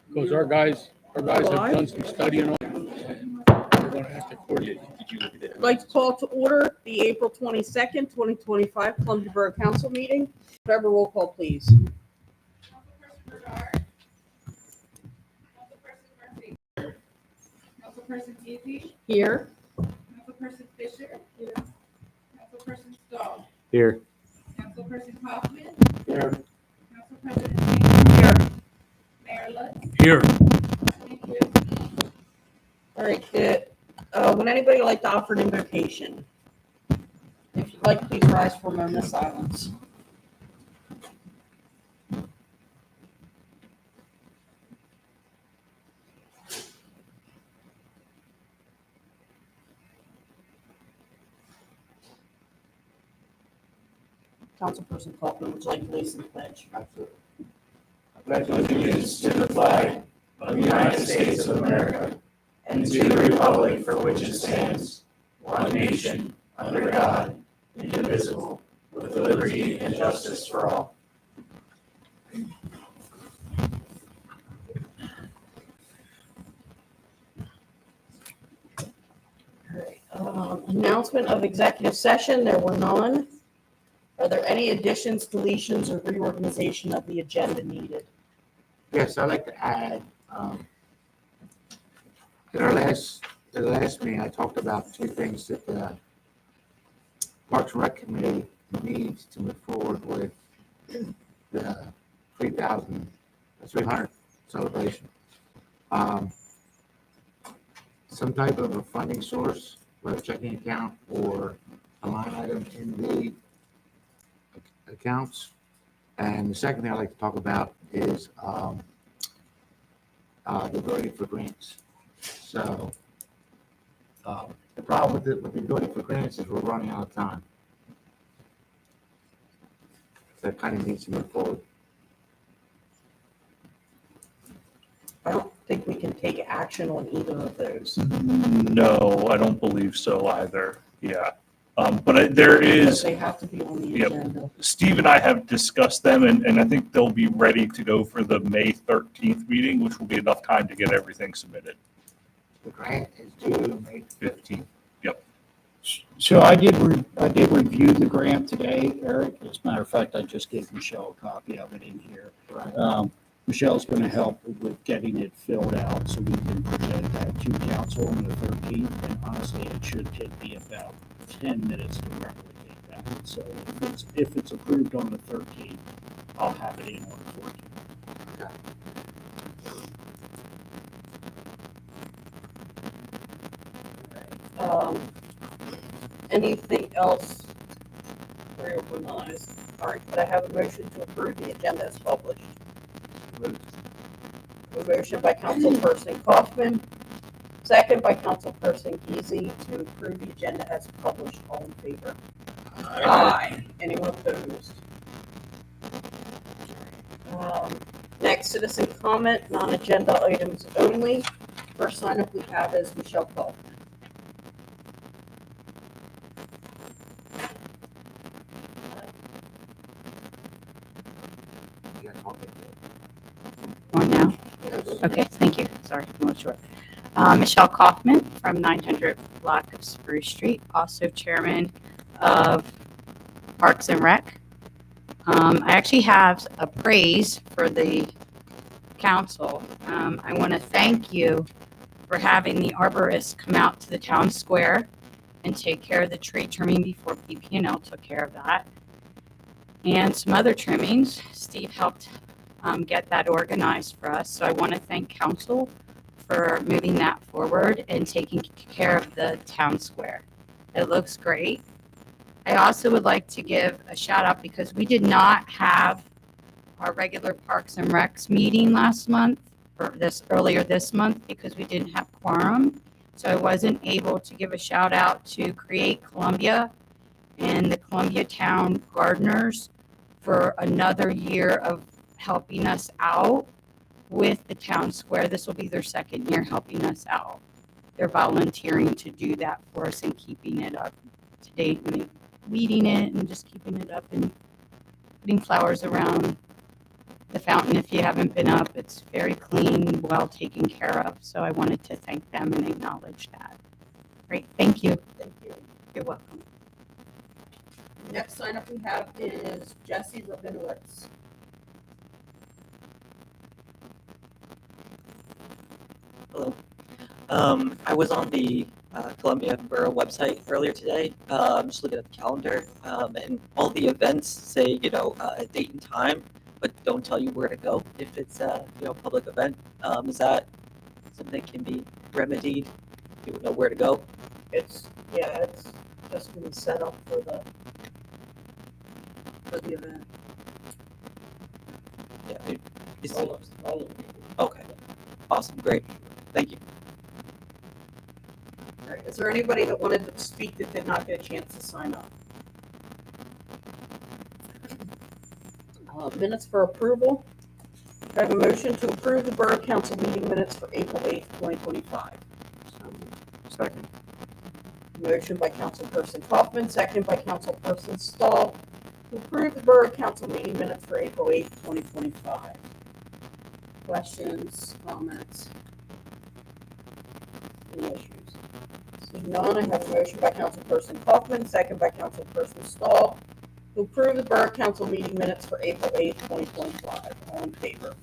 Because our guys have done some studying on it. We're going to have to coordinate. I'd like to call to order the April 22nd, 2025 Columbia Borough Council meeting. Trevor, roll call, please. Councilperson Easy, Here. Councilperson Fisher. Here. Councilperson Stahl. Here. Councilperson Kaufman. Here. Councilpresident King. Here. Mayor Lutz. Here. Thank you. All right. Would anybody like to offer an invocation? If you'd like, please rise for a moment of silence. Councilperson Kaufman, would you like to lead the pledge? Absolutely. I pledge allegiance to the flag of the United States of America and to the republic for which it stands, one nation, under God, indivisible, with liberty and justice for all. Announcement of executive session, there were none. Are there any additions, deletions, or reorganization of the agenda needed? Yes, I'd like to add, at our last meeting, I talked about two things that the Parks and Rec Committee needs to move forward with the 300 celebration. Some type of a funding source, whether a checking account or a line item in the accounts. And the second thing I'd like to talk about is the ability for grants. So the problem with the ability for grants is we're running out of time. That kind of needs to move forward. I don't think we can take action on either of those. No, I don't believe so either. Yeah. But there is, They have to be on the Yep. agenda. Steve and I have discussed them, and I think they'll be ready to go for the May 13th meeting, which will be enough time to get everything submitted. The grant is due May 15th. So I did review the grant today, Eric. As a matter of fact, I just gave Michelle a copy of it in here. Right. Michelle's going to help with getting it filled out so we can present that to council on the 13th. And honestly, it should take me about 10 minutes to replicate that. So if it's approved on the 13th, I'll have it in on the 14th. Okay. Anything else? Reorganize. All right, could I have a motion to approve the agenda as published? A motion by Councilperson Kaufman, second by Councilperson Easy to approve the agenda as published. All in favor? Aye. Anyone opposed? Next, citizen comment, non-agenda items only. First sign up we have is Michelle Kaufman. You gotta talk it. On now? Okay, thank you. Sorry, I'm not sure. Michelle Kaufman from 900 block of Spruce Street, also chairman of Parks and Rec. I actually have a praise for the council. I want to thank you for having the arborists come out to the town square and take care of the tree trimming before PP&L took care of that. And some other trimmings. Steve helped get that organized for us. So I want to thank council for moving that forward and taking care of the town square. It looks great. I also would like to give a shout out because we did not have our regular Parks and Recs meeting last month or earlier this month because we didn't have quorum. So I wasn't able to give a shout out to Create Columbia and the Columbia Town Gardeners for another year of helping us out with the town square. This will be their second year helping us out. They're volunteering to do that for us and keeping it up to date and weeding it and just keeping it up and putting flowers around the fountain, if you haven't been up, it's very clean, well taken care of. So I wanted to thank them and acknowledge that. Great, thank you. Thank you. You're welcome. Next sign up we have is Jesse Rabinowitz. Hello. I was on the Columbia Borough website earlier today, just looking at the calendar, and all the events say, a date and time, but don't tell you where to go if it's a, public event. Is that something that can be remedied? You would know where to go? It's just been set up for the event. Yeah. Okay. Awesome. Great. Thank you. All right, is there anybody that wanted to speak that did not get a chance to sign up? Minutes for approval. I have a motion to approve the Borough Council meeting minutes for April 8th, 2025. Second. Motion by Councilperson Kaufman, second by Councilperson Stahl, to approve the Borough Council meeting minutes for April 8th, 2025. Questions, comments? Any issues? Seeing none, I have a motion by Councilperson Kaufman, second by Councilperson Stahl, to approve the Borough Council meeting minutes for April 8th, 2025. All in favor?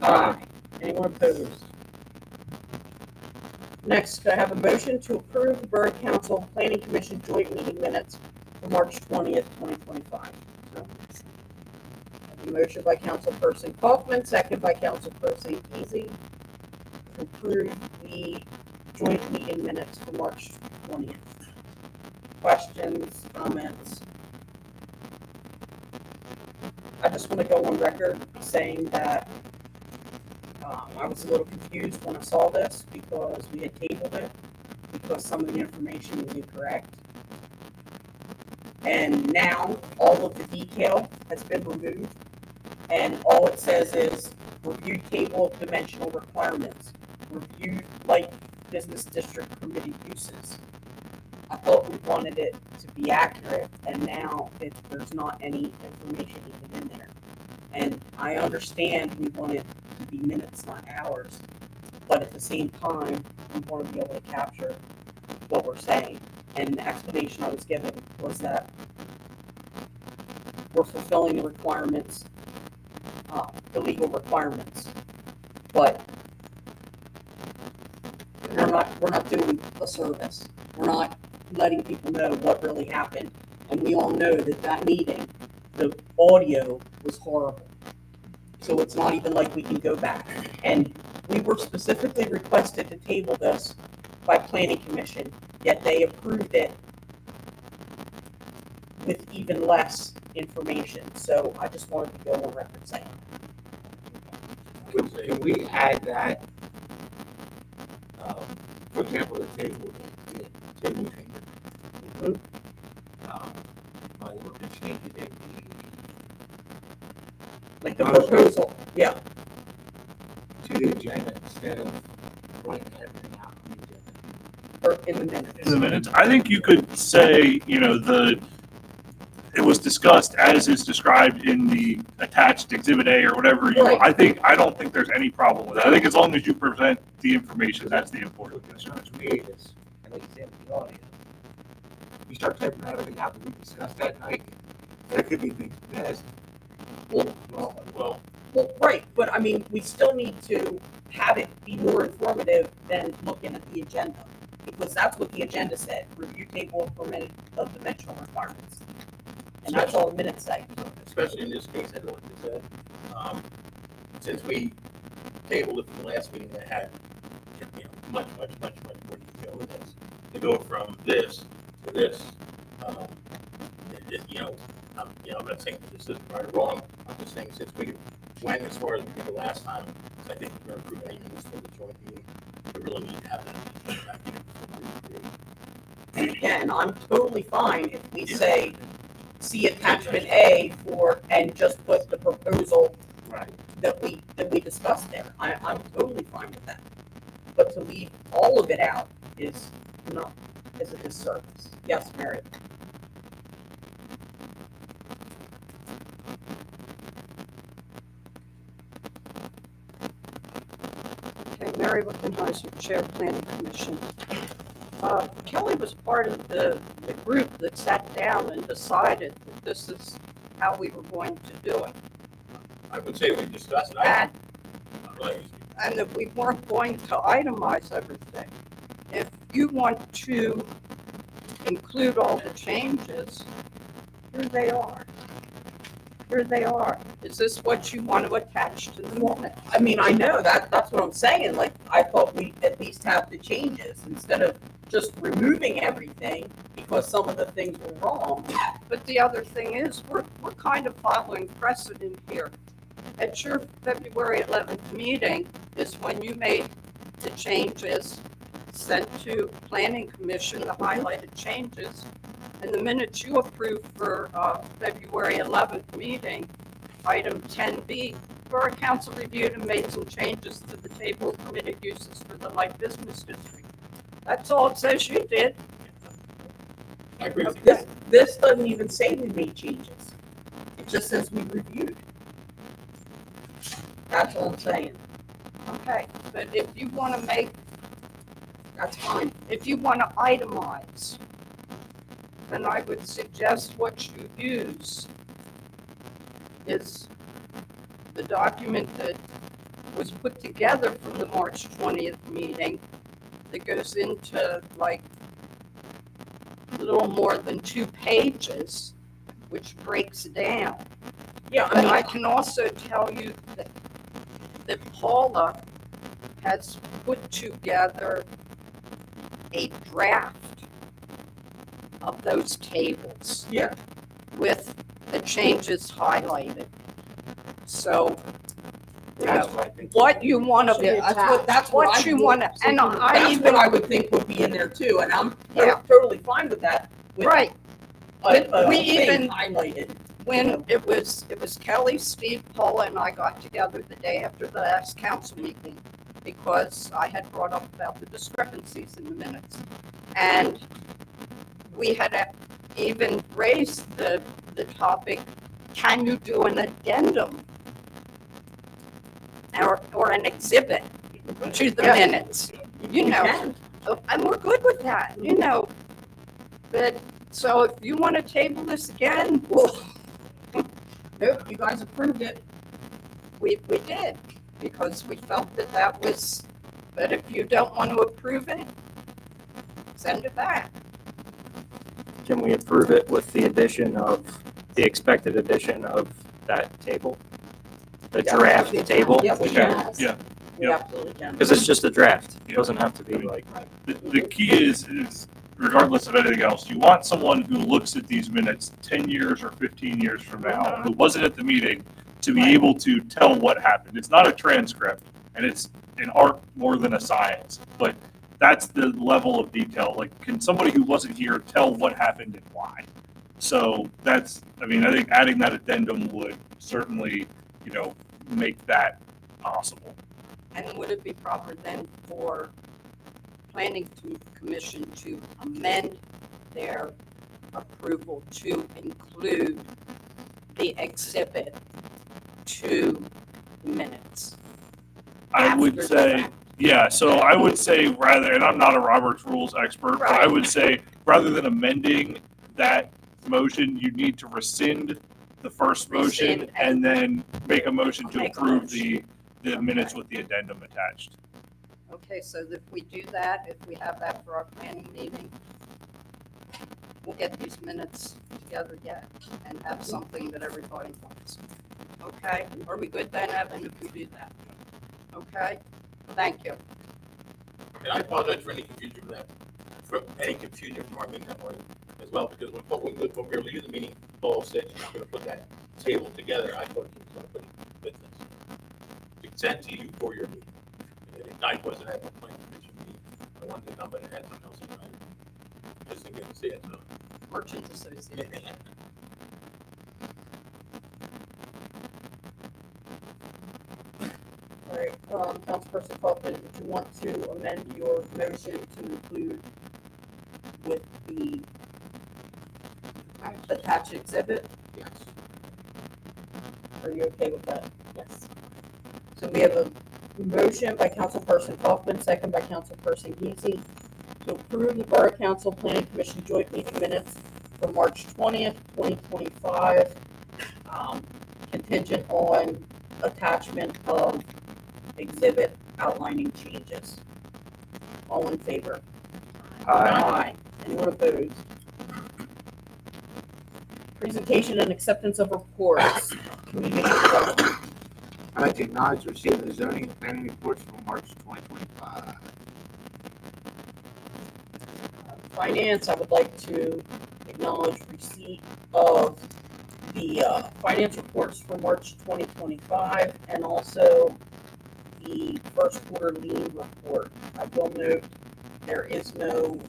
Aye. Anyone opposed? Next, I have a motion to approve the Borough Council Planning Commission joint meeting minutes for March 20th, 2025. A motion by Councilperson Kaufman, second by Councilperson Easy, to approve the joint meeting minutes for March 20th. Questions, comments? I just want to go on record saying that I was a little confused when I saw this because we had tabled it because some of the information was incorrect. And now all of the detail has been removed and all it says is reviewed table of dimensional requirements, reviewed light business district permitted uses. I thought we wanted it to be accurate, and now there's not any information even in there. And I understand we want it to be minutes, not hours, but at the same time, we want to be able to capture what we're saying. And the explanation I was given was that we're fulfilling the requirements, the legal requirements, but we're not doing a service. We're not letting people know what really happened. And we all know that meeting, the audio was horrible. So it's not even like we can go back. And we were specifically requested to table this by Planning Commission, yet they approved it with even less information. So I just wanted to go on record saying. Can we add that, for example, the table change? Might want to change it. Like the proposal, yeah. To the agenda instead of writing everything out on the agenda. Or in the minutes. In the minutes, I think you could say, it was discussed as is described in the attached exhibit A or whatever. Right. I don't think there's any problem with that. I think as long as you present the information, that's the important thing. Concern to me is, at least in the audio, we start typing everything out that we discussed that night, there could be things missed. Well, right, but I mean, we still need to have it be more informative than looking at the agenda, because that's what the agenda said, review table of dimensional requirements. And that's all the minutes say. Especially in this case, I know what they said. Since we tabled it from the last meeting, that had much more detail in this. To go from this to this, I'm not saying that this is right or wrong. I'm just saying since we went as far as we did the last time, so I think we're going to approve any minutes for the joint meeting. We really need to have that back in. And again, I'm totally fine if we say, see attachment A and just put the proposal that we discussed there. I'm totally fine with that. But to leave all of it out is a disservice. Yes, Mary? Mary Wickenheiser, Chair Planning Commission. Kelly was part of the group that sat down and decided that this is how we were going to do it. I would say we discussed it. And, Like, and that we weren't going to itemize everything. If you want to include all the changes, here they are. Here they are. Is this what you want to attach to the minute? I mean, I know that's what I'm saying. Like, I thought we at least have the changes instead of just removing everything because some of the things were wrong. But the other thing is, we're kind of following precedent here. At your February 11th meeting is when you made the changes, sent to Planning Commission, the highlighted changes, and the minutes you approved for February 11th meeting, item 10B, Borough Council reviewed and made some changes to the table of permitted uses for the light business district. That's all it says you did. I agree with you. This doesn't even say we made changes. It just says we reviewed. That's all I'm saying. Okay, but if you want to make, That's fine. if you want to itemize, then I would suggest what you use is the document that was put together from the March 20th meeting that goes into like a little more than 2 pages, which breaks down. Yeah, And I can also tell you that Paula has put together a draft of those tables yeah. with the changes highlighted. So, you know, That's what I think. what you want to, Yeah, that's what what I you would- want to, and I That's even, what I would think would be in there too, and I'm Yeah. totally fine with that. With right, we thing even- highlighted. when it was Kelly, Steve, Paula, and I got together the day after the last council meeting because I had brought up about the discrepancies in the minutes. And we had even raised the topic, can you do an addendum or an exhibit to the minutes? You know, can. and we're good with that, you know. But, so if you want to table this again, well, Nope, you guys approved it. we did, because we felt that was, but if you don't want to approve it, send it back. Can we approve it with the addition of, the expected addition of that table? The Yeah, draft we table? can. Yeah, we Okay, can. yeah. We Yeah. absolutely can. Because it's just a draft. It doesn't have to be like, The key is regardless of anything else, you want someone who looks at these minutes 10 years or 15 years from now, who wasn't at the meeting, to be able to tell what happened. It's not a transcript, and it's an art more than a science, but that's the level of detail. Like, can somebody who wasn't here tell what happened and why? So that's, I mean, I think adding that addendum would certainly, you know, make that possible. And would it be proper then for Planning Commission to amend their approval to include the exhibit to the minutes? I would After the say, fact. yeah, so I would say rather, and I'm not a Robert's Rules expert, but I Right. would say rather than amending that motion, you need to rescind the first motion Rescind and then make a motion to Make a approve motion. the minutes with the addendum attached. Okay, so if we do that, if we have that for our planning meeting, we'll get these minutes together yet and have something that everybody wants. Okay, are we good then, Evan, if we do that? Okay, thank you. And I apologize for any confusion from that, for any confusion from our meeting that morning as well, because when we were leaving the meeting, Paul said she's gonna put that table together. I thought she was gonna put it in business to send to you for your meeting. And I wasn't at the planning commission meeting. I wanted to come, but I had something else in mind. Just to get to see it, so. Merchants Association. All right, Councilperson Kaufman, would you want to amend your motion to include with the attached exhibit? Yes. Are you okay with that? Yes. So we have a Motion by Councilperson Kaufman, second by Councilperson Geesey, to approve the Borough Council Planning Commission joint meeting minutes for March 20th, 2025, contingent on attachment of exhibit outlining changes. All in favor? Aye. Anyone opposed? Presentation and acceptance of reports. Community development. I'd like to acknowledge receipt of the zoning and planning reports for March 2025. Finance, I would like to acknowledge receipt of the finance reports for March 2025 and also the first quarter lien report. I will note there is no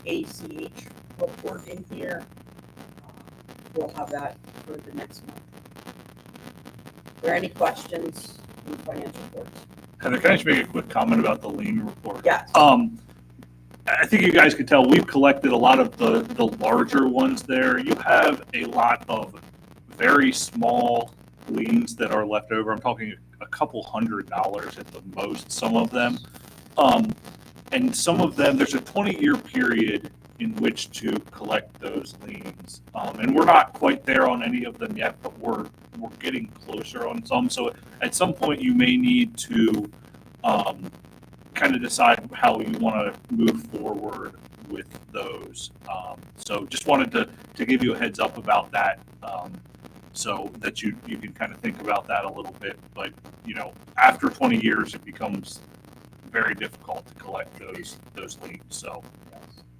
ACH report in here. We'll have that for the next month. Are there any questions on the finance reports? Heather, can I just make a quick comment about the lien report? Yes. I think you guys could tell we've collected a lot of the larger ones there. You have a lot of very small liens that are left over. I'm talking a couple $100 at the most, some of them. And some of them, there's a 20-year period in which to collect those liens. And we're not quite there on any of them yet, but we're getting closer on some. So at some point you may need to kind of decide how you want to move forward with those. So just wanted to give you a heads up about that, so that you can kind of think about that a little bit. But after 20 years, it becomes very difficult to collect those liens. So,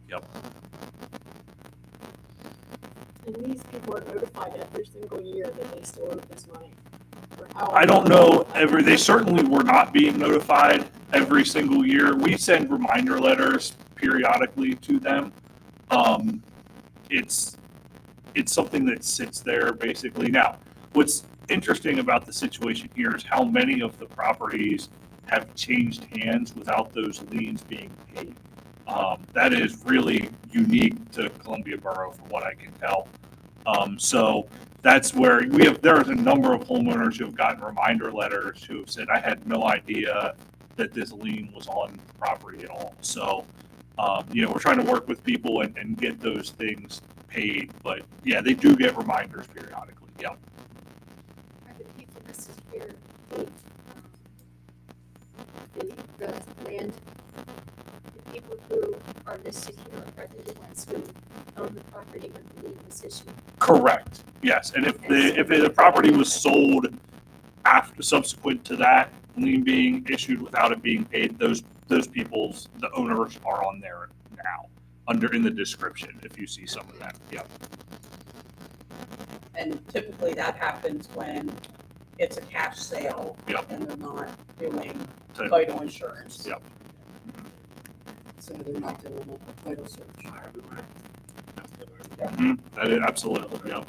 yep. And these people are notified every single year that they still owe this money. I don't know they certainly were not being notified every single year. We send reminder letters periodically to them. It's something that sits there basically. Now, what's interesting about the situation here is how many of the properties have changed hands without those liens being paid. That is really unique to Columbia Borough from what I can tell. So that's where there's a number of homeowners who have gotten reminder letters who have said, I had no idea that this lien was on the property at all. So, we're trying to work with people and get those things paid. But yeah, they do get reminders periodically. Yeah. Are the people listed here the land, the people who are listed here, are they the ones who own the property when the lien was issued? Correct. Yes. And if the property was sold after subsequent to that lien being issued without it being paid, those people's, the owners are on there now in the description if you see some of that. Yeah. And typically that happens when it's a cash sale. Yep. And they're not doing title insurance. Yep. So they're not doing a title search. Mm-hmm. That is absolutely. Yep.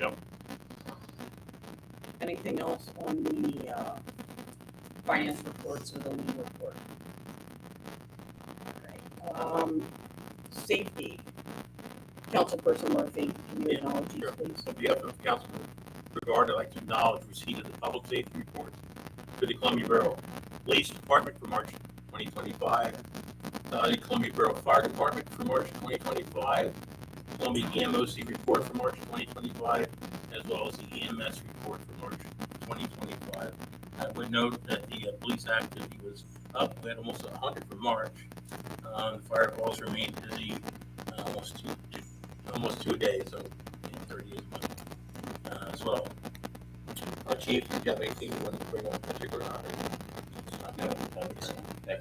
Yep. Anything else on the finance reports or the lien report? Okay. Safety. Councilperson Murphy, can you acknowledge these, please? On behalf of Councilman Brigard, I'd like to acknowledge receipt of the public safety report to the Columbia Borough Police Department for March 2025, the Columbia Borough Fire Department for March 2025, Columbia EMOC report for March 2025, as well as the EMS report for March 2025. I would note that the police activity was up. We had almost 100 for March. The fire calls remained busy almost two a day, so 38 as well. Chief, do you have anything you want to bring up particular on? No, thank you.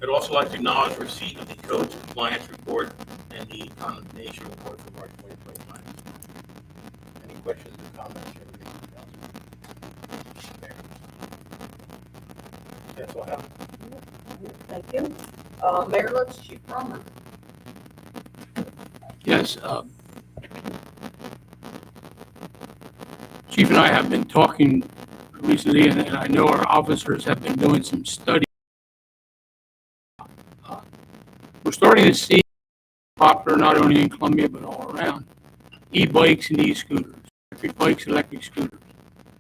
I'd also like to acknowledge receipt of the codes compliance report and the condemnation report for March 2025. Any questions or comments? That's all I have. Thank you. Mayor Lutz, Chief Brummer. Yes, Chief and I have been talking recently, and I know our officers have been doing some study. We're starting to see popular not only in Columbia but all around e-bikes and e-scooters, electric bikes, electric scooters,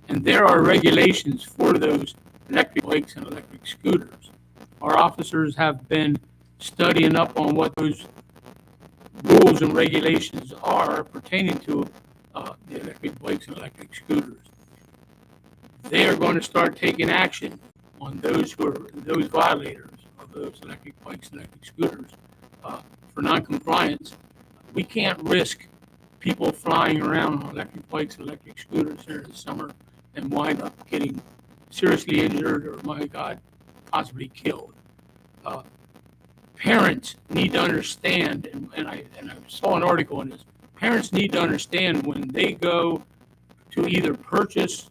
and there are regulations for those electric bikes and electric scooters. Our officers have been studying up on what those rules and regulations are pertaining to the electric bikes and electric scooters. They are going to start taking action on those violators of those electric bikes and electric scooters for noncompliance. We can't risk people flying around on electric bikes and electric scooters here this summer and wind up getting seriously injured or, my God, possibly killed. Parents need to understand, and I saw an article on this. Parents need to understand when they go to either purchase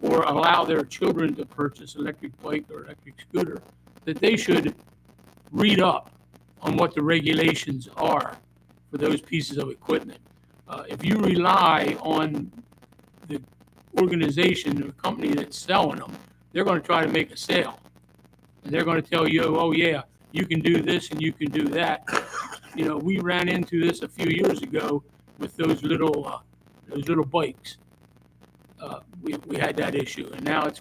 or allow their children to purchase electric bike or electric scooter, that they should read up on what the regulations are for those pieces of equipment. If you rely on the organization or company that's selling them, they're going to try to make a sale. And they're going to tell you, oh yeah, you can do this and you can do that. You know, we ran into this a few years ago with those little bikes. We had that issue, and now that's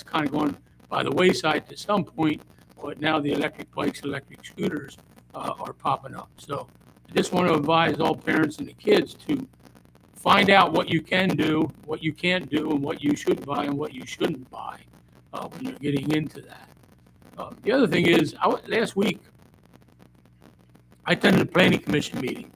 kind of gone by the wayside to some point, but now the electric bikes, electric scooters are popping up. So I just want to advise all parents and the kids to find out what you can do, what you can't do, and what you should buy and what you shouldn't buy when you're getting into that. The other thing is, last week, I attended a planning commission meeting,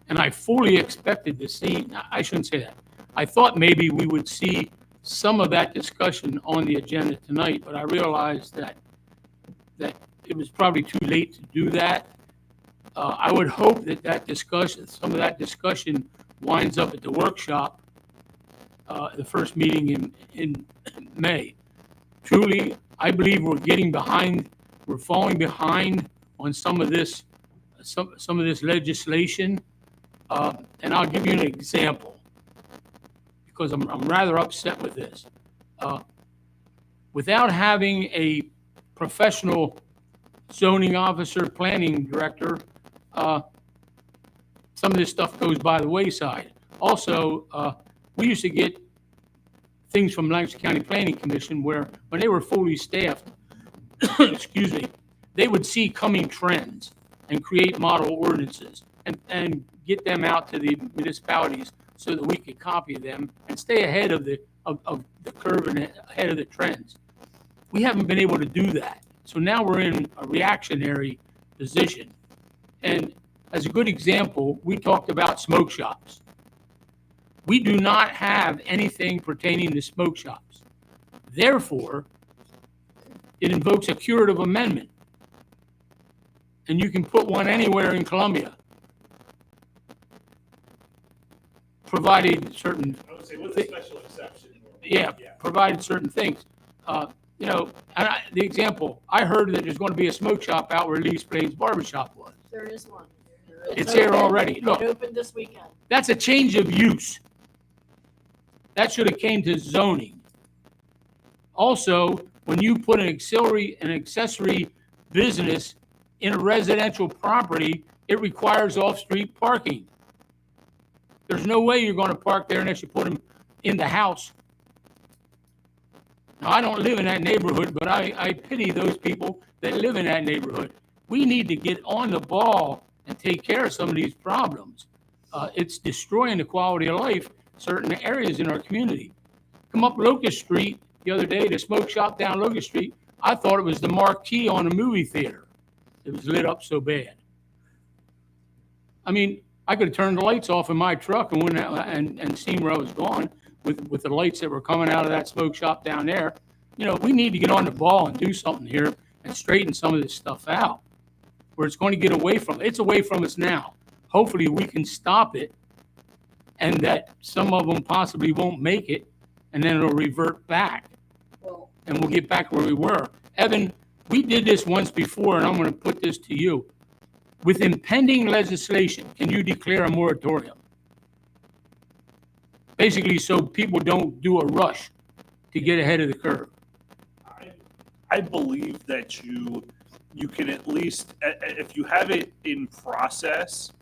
and I fully expected to see, I shouldn't say that, I thought maybe we would see some of that discussion on the agenda tonight, but I realized that it was probably too late to do that. I would hope that discussion, some of that discussion winds up at the workshop, the first meeting in May. Truly, I believe we're getting behind, we're falling behind on some of this legislation. And I'll give you an example, because I'm rather upset with this. Without having a professional zoning officer, planning director, some of this stuff goes by the wayside. Also, we used to get things from Lancaster County Planning Commission where, when they were fully staffed, excuse me, they would see coming trends and create model ordinances and get them out to the municipalities so that we could copy them and stay ahead of the curve and ahead of the trends. We haven't been able to do that. So now we're in a reactionary position. And as a good example, we talked about smoke shops. We do not have anything pertaining to smoke shops. Therefore, it invokes a curative amendment. And you can put one anywhere in Columbia, provided certain. I would say with a special exception. Yeah, provided certain things. You know, and the example, I heard that there's going to be a smoke shop out where Lee Sprague's barbershop was. There is one. It's here already. Look, It opened this weekend. that's a change of use. That should have came to zoning. Also, when you put an accessory business in a residential property, it requires off-street parking. There's no way you're going to park there unless you put them in the house. Now, I don't live in that neighborhood, but I pity those people that live in that neighborhood. We need to get on the ball and take care of some of these problems. It's destroying the quality of life in certain areas in our community. Come up Locust Street the other day, the smoke shop down Locust Street, I thought it was the marquee on a movie theater. It was lit up so bad. I mean, I could have turned the lights off in my truck and went out and seen where I was going with the lights that were coming out of that smoke shop down there. You know, we need to get on the ball and do something here and straighten some of this stuff out where it's going to get away from it. It's away from us now. Hopefully we can stop it, and that some of them possibly won't make it, and then it'll revert back. Well, And we'll get back where we were. Evan, we did this once before, and I'm going to put this to you. With impending legislation, can you declare a moratorium? Basically, so people don't do a rush to get ahead of the curve. I believe that you can at least, if you have it in process,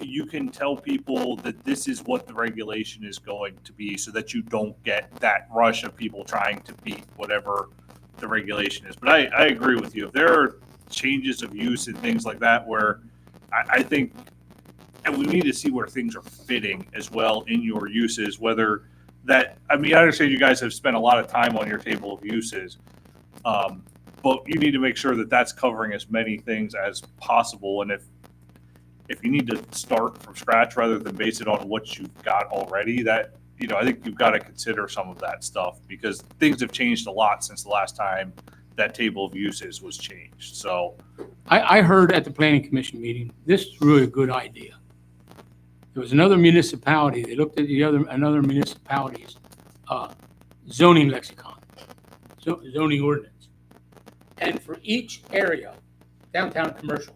you can tell people that this is what the regulation is going to be so that you don't get that rush of people trying to beat whatever the regulation is. But I agree with you. If there are changes of use and things like that where I think, and we need to see where things are fitting as well in your uses, whether that, I mean, I understand you guys have spent a lot of time on your table of uses, but you need to make sure that that's covering as many things as possible. And if you need to start from scratch rather than base it on what you've got already, that, you know, I think you've got to consider some of that stuff because things have changed a lot since the last time that table of uses was changed. So I heard at the planning commission meeting, this is really a good idea. There was another municipality, they looked at another municipality's zoning lexicon, zoning ordinance. And for each area, downtown commercial,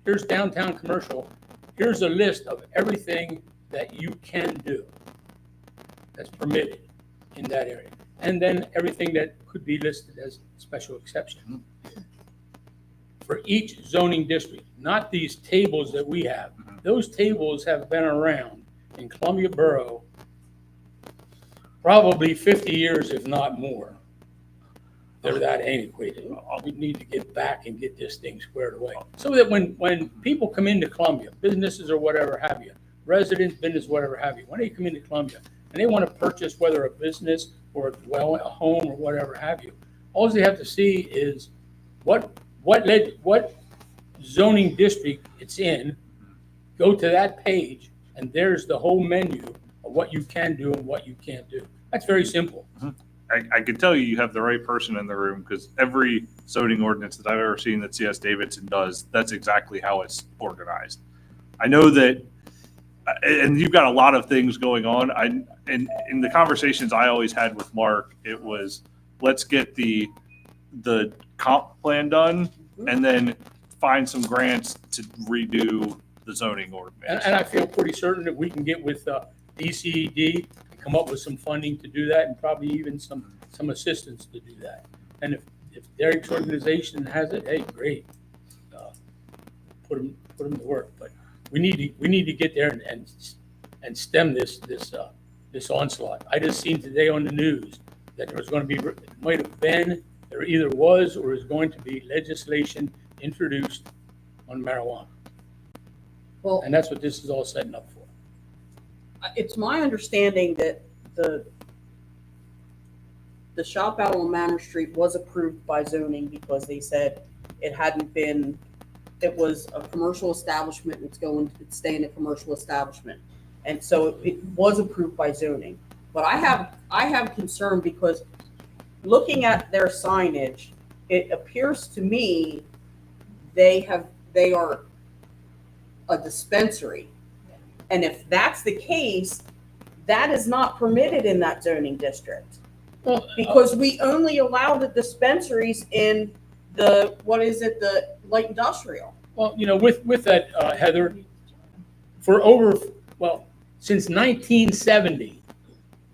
here's downtown commercial, here's a list of everything that you can do that's permitted in that area. And then everything that could be listed as special exception. For each zoning district, not these tables that we have. Those tables have been around in Columbia Borough probably 50 years, if not more. They're that antiquated. We need to get back and get this thing squared away. So that when people come into Columbia, businesses or whatever have you, residents, business, whatever have you, when they come into Columbia and they want to purchase whether a business or a home or whatever have you, all they have to see is what zoning district it's in, go to that page, and there's the whole menu of what you can do and what you can't do. That's very simple. I can tell you have the right person in the room because every zoning ordinance that I've ever seen that CS Davidson does, that's exactly how it's organized. I know that, and you've got a lot of things going on. And in the conversations I always had with Mark, it was, let's get the comp plan done and then find some grants to redo the zoning ordinance. And I feel pretty certain that we can get with DCED and come up with some funding to do that and probably even some assistance to do that. And if Derek's organization has it, hey, great. Put them to work. But we need to get there and stem this onslaught. I just seen today on the news that there was going to be, might have been, there either was or is going to be legislation introduced on marijuana. Well, And that's what this is all setting up for. it's my understanding that the shop out on Manor Street was approved by zoning because they said it hadn't been, it was a commercial establishment, it's staying a commercial establishment. And so it was approved by zoning. But I have concern because looking at their signage, it appears to me they are a dispensary. And if that's the case, that is not permitted in that zoning district. Well, Because we only allow the dispensaries in the light industrial. Well, with that, Heather, since 1970,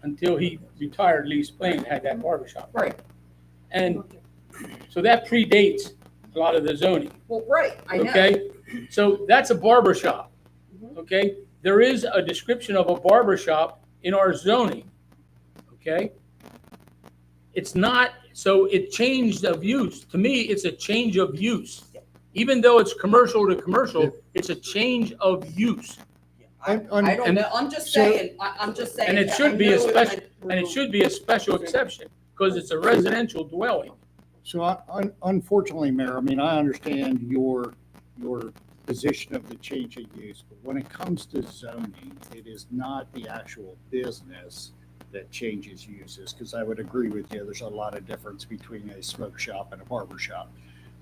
until he retired, Lee Splain had that barbershop. Right. And so that predates a lot of the zoning. Well, right, I know. Okay, so that's a barber shop. Okay, there is a description of a barber shop in our zoning. Okay, it's not, so it changed of use. To me, it's a change of use. Even though it's commercial to commercial, it's a change of use. I don't know, I'm just saying. And it should be a special, and it should be a special exception because it's a residential dwelling. So unfortunately, Mayor, I mean, I understand your position of the change of use, but when it comes to zoning, it is not the actual business that changes uses, because I would agree with you, there's a lot of difference between a smoke shop and a barber shop.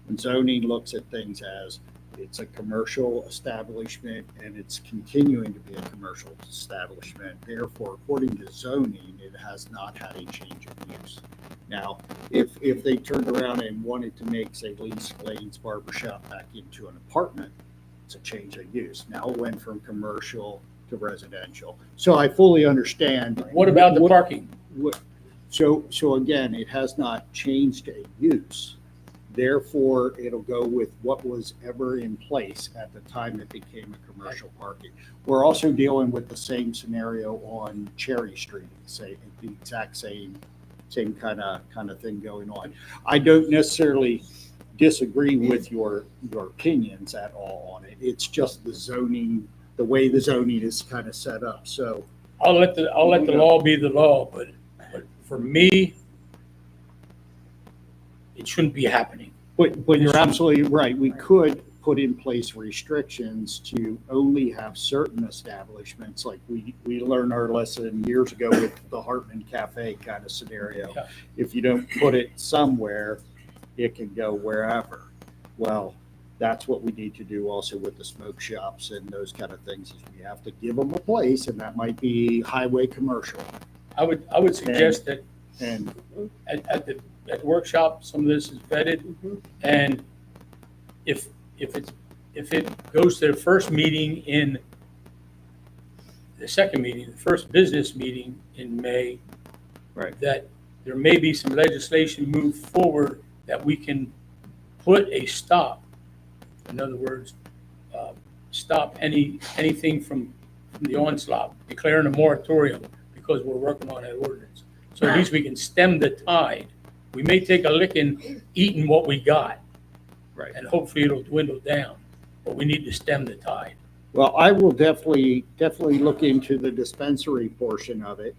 When zoning looks at things as it's a commercial establishment and it's continuing to be a commercial establishment, therefore, according to zoning, it has not had a change of use. Now, if they turned around and wanted to make, say, Lee Splain's barbershop back into an apartment, it's a change of use. Now it went from commercial to residential. So I fully understand. What about the parking? So again, it has not changed a use. Therefore, it'll go with what was ever in place at the time it became a commercial parking. We're also dealing with the same scenario on Cherry Street, say the exact same kind of thing going on. I don't necessarily disagree with your opinions at all on it. It's just the zoning, the way the zoning is kind of set up. So I'll let the law be the law, but for me, it shouldn't be happening. But you're absolutely right. We could put in place restrictions to only have certain establishments, like we learned our lesson years ago with the Hartman Cafe kind of scenario. Yeah. If you don't put it somewhere, it can go wherever. Well, that's what we need to do also with the smoke shops and those kind of things, is we have to give them a place, and that might be highway commercial. I would suggest that And at the workshop, some of this is vetted, and if it goes to the first meeting in the second meeting, the first business meeting in May, right, that there may be some legislation moved forward that we can put a stop. In other words, stop anything from the onslaught, declaring a moratorium, because we're working on that ordinance. So at least we can stem the tide. We may take a licking eating what we got, right. and hopefully it'll dwindle down, but we need to stem the tide. Well, I will definitely look into the dispensary portion of it.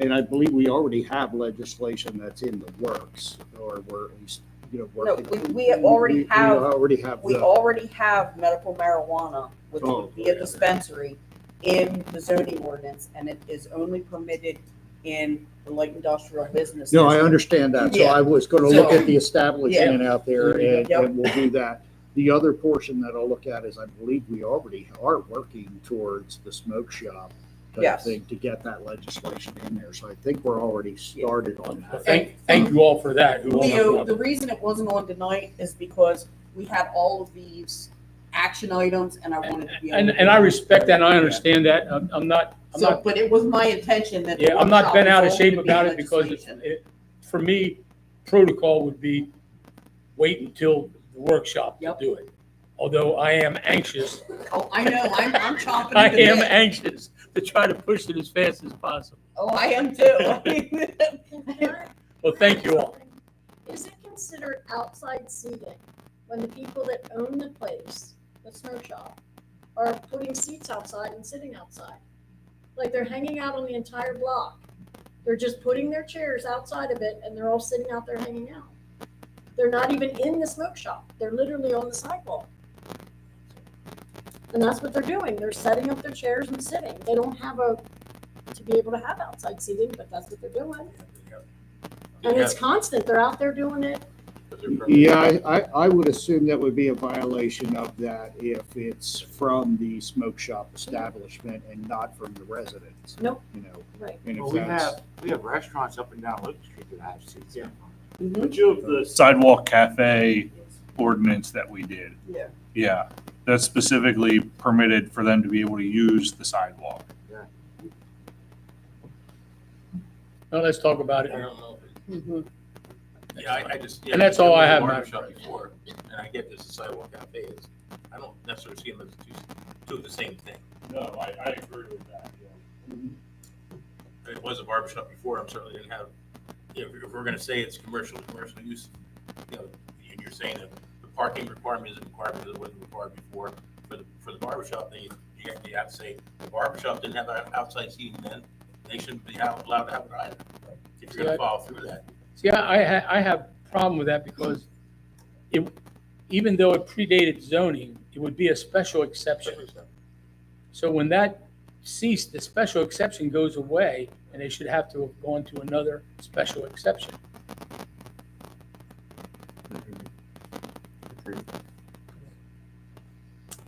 And I believe we already have legislation that's in the works, or we're at least, No, working. we already have, We we already have medical marijuana, which would be a dispensary in the zoning ordinance, and it is only permitted in the light industrial business. No, I district. understand that. So Yeah. I was going to look at the establishment out there, and Yep. we'll do that. The other portion that I'll look at is, I believe we already are working towards the smoke shop type Yes. thing to get that legislation in there. So I think we're already started on But that. thank you all for that. Leo, the reason it wasn't on tonight is because we had all of these action items, and I wanted to be able to. And I respect that, and I understand that. I'm not, But it was my intention that. the yeah, I'm not workshop bent out of was shape only to be about it, because legislation. for me, protocol would be wait until the workshop to Yep. do it. Although I am anxious, Oh, I know, I'm chomping. I at the am bit. anxious to try to push it as fast as possible. Oh, I am too. Well, thank you all. Is it considered outside seating when the people that own the place, the smoke shop, are putting seats outside and sitting outside? Like they're hanging out on the entire block. They're just putting their chairs outside of it and they're all sitting out there hanging out. They're not even in the smoke shop. They're literally on the sidewalk. And that's what they're doing. They're setting up their chairs and sitting. They don't have to be able to have outside seating, but that's what they're doing. And it's constant. They're out there doing it. Yeah, I would assume that would be a violation of that if it's from the smoke shop establishment and not from the residents. Nope. Right. And if Well, we have restaurants up and down Lake Street that have seats. Yeah. Which of the sidewalk cafe ordinance that we did? Yeah. Yeah, that's specifically permitted for them to be able to use the sidewalk. Now let's talk about it. I don't know. Mhm. Yeah, I just. And that's all I have, Madam Barbershop before, and I get this, a sidewalk cafe is, I don't necessarily see them as two of the same thing. No, I agree with that. It was a barbershop before, I'm certainly didn't have, if we're gonna say it's commercial use, and you're saying that the parking requirement isn't required because it wasn't required before, for the barbershop, then you have to say, the barbershop didn't have outside seating then, they shouldn't be allowed to have it either, if you're gonna follow through that. See, I have a problem with that, because even though it predated zoning, it would be a special exception. So when that ceased, the special exception goes away, and they should have to have gone to another special exception.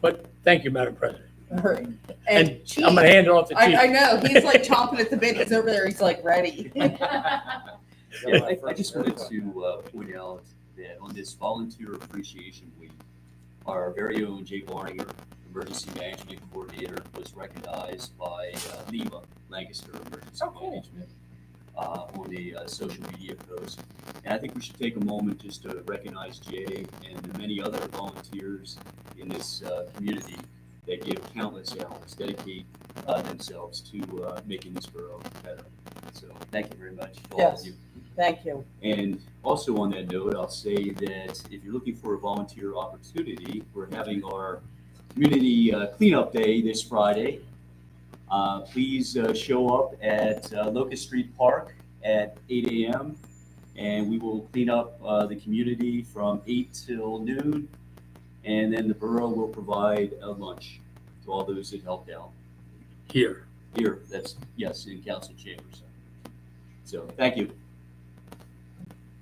But thank you, Madam President. All right. And Chief, I'm gonna hand it off to Chief. I know, he's like chomping at the bit, he's over there, he's like ready. I just wanted to point out that on this volunteer appreciation week, our very own Jay Barninger, Emergency Management Coordinator, was recognized by LEMA, Lancaster Emergency Management. on a social media post. And I think we should take a moment just to recognize Jay and the many other volunteers in this community that give countless hours, dedicate themselves to making this borough better. So thank you very much to all Yes. of you. Thank you. And also on that note, I'll say that if you're looking for a volunteer opportunity, we're having our community cleanup day this Friday. Please show up at Locust Street Park at 8 a.m. and we will clean up the community from 8 till noon. And then the borough will provide a lunch to all those that helped out. Here. Here, that's, yes, in council chambers. So, thank you.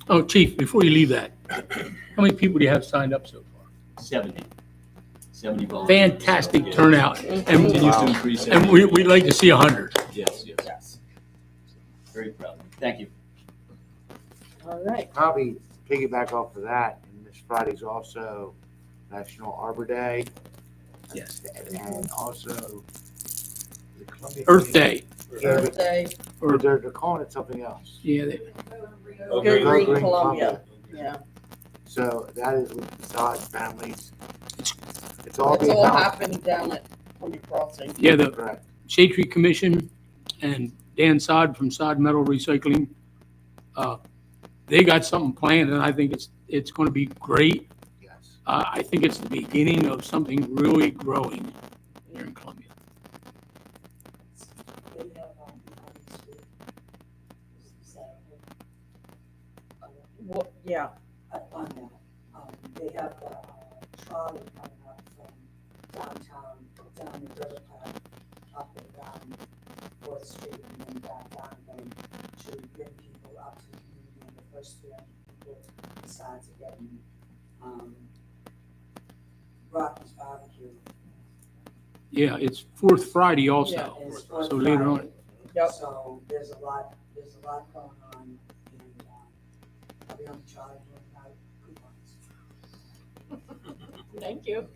Oh, Chief, before you leave that, how many people do you have signed up so far? 70. 70 volunteers. Fantastic Yeah. turnout. And, Continues to increase and we'd like to see 100. Yes, yes. Yes. Very proud. Thank you. All right. Probably piggyback off of that, and this Friday's also National Arbor Day. Yes. And also the Columbia Earth Day. Earth Day. Or they're calling it something else. Yeah. Go Green Green Columbia. Yeah. So that is with the Sod families. It's It's all being all held. happening down at Columbia Crossing. Yeah, the Correct. Shade Tree Commission and Dan Sod from Sod Metal Recycling, they got something planned, and I think it's going to be great. Yes. I think it's the beginning of something really growing here in Columbia. Well, yeah. On that, they have the trolley coming up from downtown, down the river path, up and down Fourth Street, and then back down again to bring people up to the community. And the first 300 people besides getting Rocky's Barbecue. Yeah, it's Fourth Friday also, Yeah, it's Fourth so later on. Friday. Yep. So there's a lot going on, and I'll be on the trolley doing my coupons. Thank you.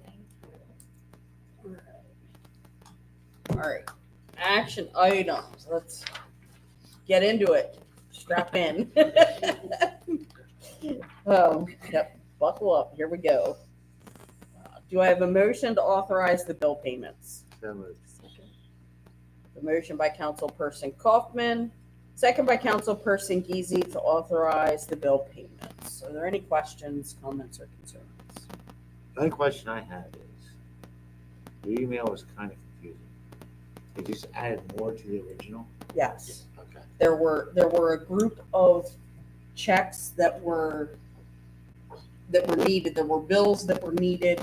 All right. Action items. Let's get into it. Strap in. Oh, yep. Buckle up. Here we go. Do I have a motion to authorize the bill payments? So moved. The motion by Councilperson Kaufman, second by Councilperson Geezy to authorize the bill payments. Are there any questions, comments, or concerns? The only question I have is, the email was kind of confusing. They just added more to the original? Yes. Okay. There were a group of checks that were needed. There were bills that were needed,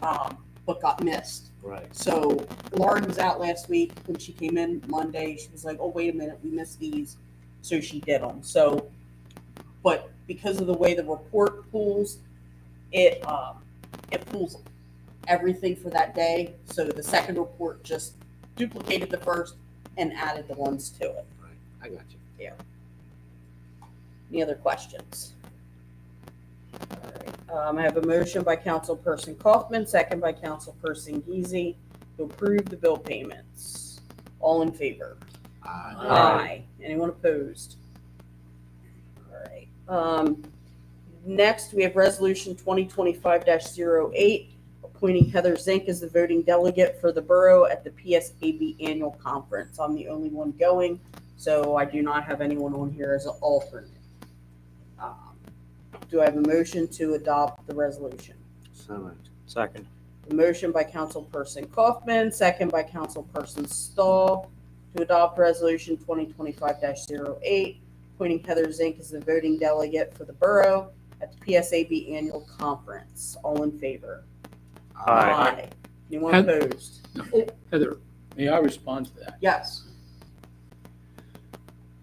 but got missed. Right. So Lauren was out last week. When she came in Monday, she was like, "Oh, wait a minute, we missed these," so she did them. So, but because of the way the report pulls, it pulls everything for that day. So the second report just duplicated the first and added the ones to it. Right. I got you. Yeah. Any other questions? All right. I have a motion by Councilperson Kaufman, second by Councilperson Geezy to approve the bill payments. All in favor? Aye. Anyone opposed? All right. Next, we have Resolution 2025-08, appointing Heather Zink as the voting delegate for the borough at the PSAB Annual Conference. I'm the only one going, so I do not have anyone on here as an alternate. Do I have a motion to adopt the resolution? So moved. Second. The motion by Councilperson Kaufman, second by Councilperson Stahl to adopt Resolution 2025-08, appointing Heather Zink as the voting delegate for the borough at the PSAB Annual Conference. All in favor? Aye. Anyone Heath- opposed? Heather, may I respond to that? Yes.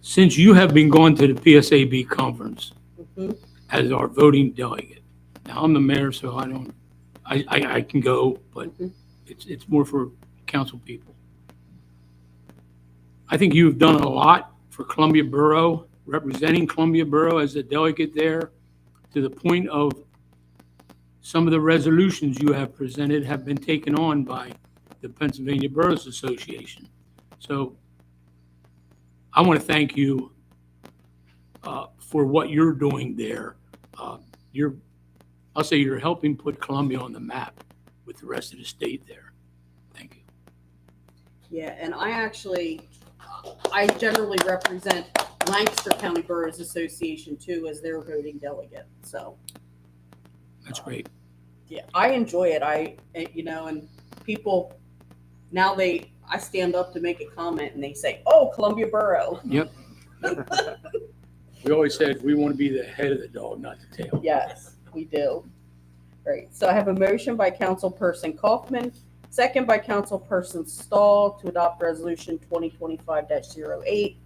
Since you have been going to the PSAB conference Mhm. as our voting delegate, now I'm the mayor, so I can go, but it's more for council people. I think you've done a lot for Columbia Borough, representing Columbia Borough as a delegate there, to the point of some of the resolutions you have presented have been taken on by the Pennsylvania Boroughs Association. So I want to thank you for what you're doing there. I'll say you're helping put Columbia on the map with the rest of the state there. Thank you. Yeah, and I generally represent Lancaster County Boroughs Association too as their voting delegate, so. That's great. Yeah, I enjoy it. And people, now I stand up to make a comment and they say, oh, Columbia Borough. Yep. We always said we want to be the head of the dog, not the tail. Yes, we do. Great. So I have a motion by Councilperson Kaufman, second by Councilperson Stahl to adopt Resolution 2025-08,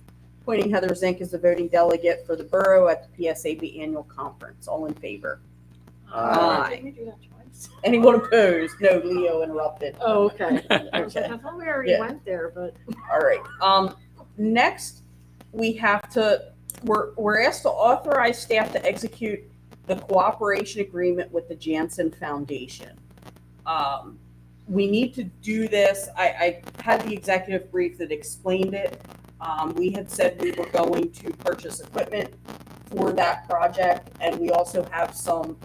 appointing Heather Zink as the voting delegate for the borough at the PSAB annual conference. All in favor? Didn't we do that twice? Anyone opposed? No, Leo interrupted. Oh, okay. I was like, Okay. I thought we already Yeah. went there, but. All right. Next, we're asked to authorize staff to execute the cooperation agreement with the Janssen Foundation. We need to do this. I had the executive brief that explained it. We had said we were going to purchase equipment for that project, and we also have some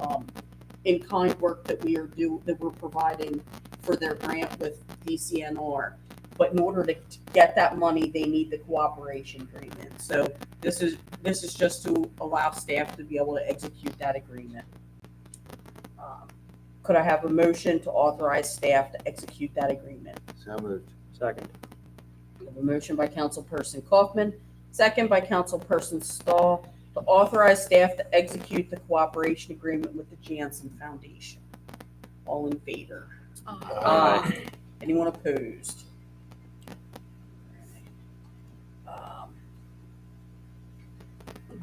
in-kind work that we're providing for their grant with DCNR. But in order to get that money, they need the cooperation agreement. So this is just to allow staff to be able to execute that agreement. Could I have a motion to authorize staff to execute that agreement? So moved. Second. We have a motion by Councilperson Kaufman, second by Councilperson Stahl, to authorize staff to execute the cooperation agreement with the Janssen Foundation. All in favor? Aye. Anyone opposed?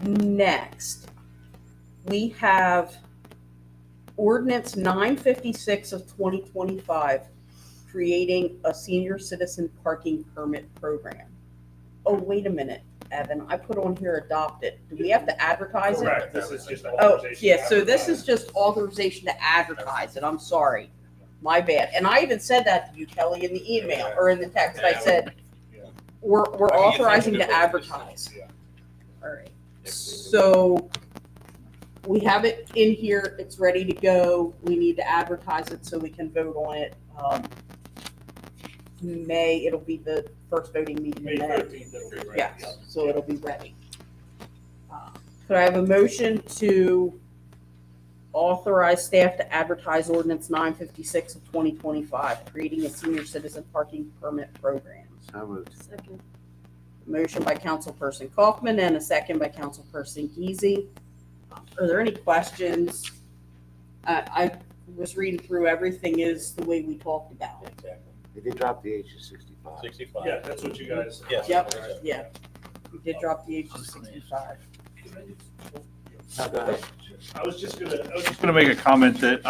Next, we have Ordinance 956 of 2025, creating a senior citizen parking permit program. Oh, wait a minute, Evan, I put on here adopted. Do we have to advertise it? Correct. This is just Oh, authorization. yeah, so this is just authorization to advertise it. I'm sorry. My bad. And I even said that to you, Kelly, in the email or in the text. I said, we're authorizing to advertise. All right. So we have it in here. It's ready to go. We need to advertise it so we can vote on it. May, it'll be the first voting meeting in May. 13th, it'll be ready. Yes, so it'll be ready. Could I have a motion to authorize staff to advertise ordinance 956 of 2025, creating a senior citizen parking permit program? So moved. Second. Motion by Councilperson Kaufman and a second by Councilperson Geezy. Are there any questions? I was reading through, everything is the way we talked about. They did drop the age to 65. 65. Yeah, that's what you guys. Yes. Yep, yeah. We did drop the age to 65. No, go ahead. I was just gonna make a comment that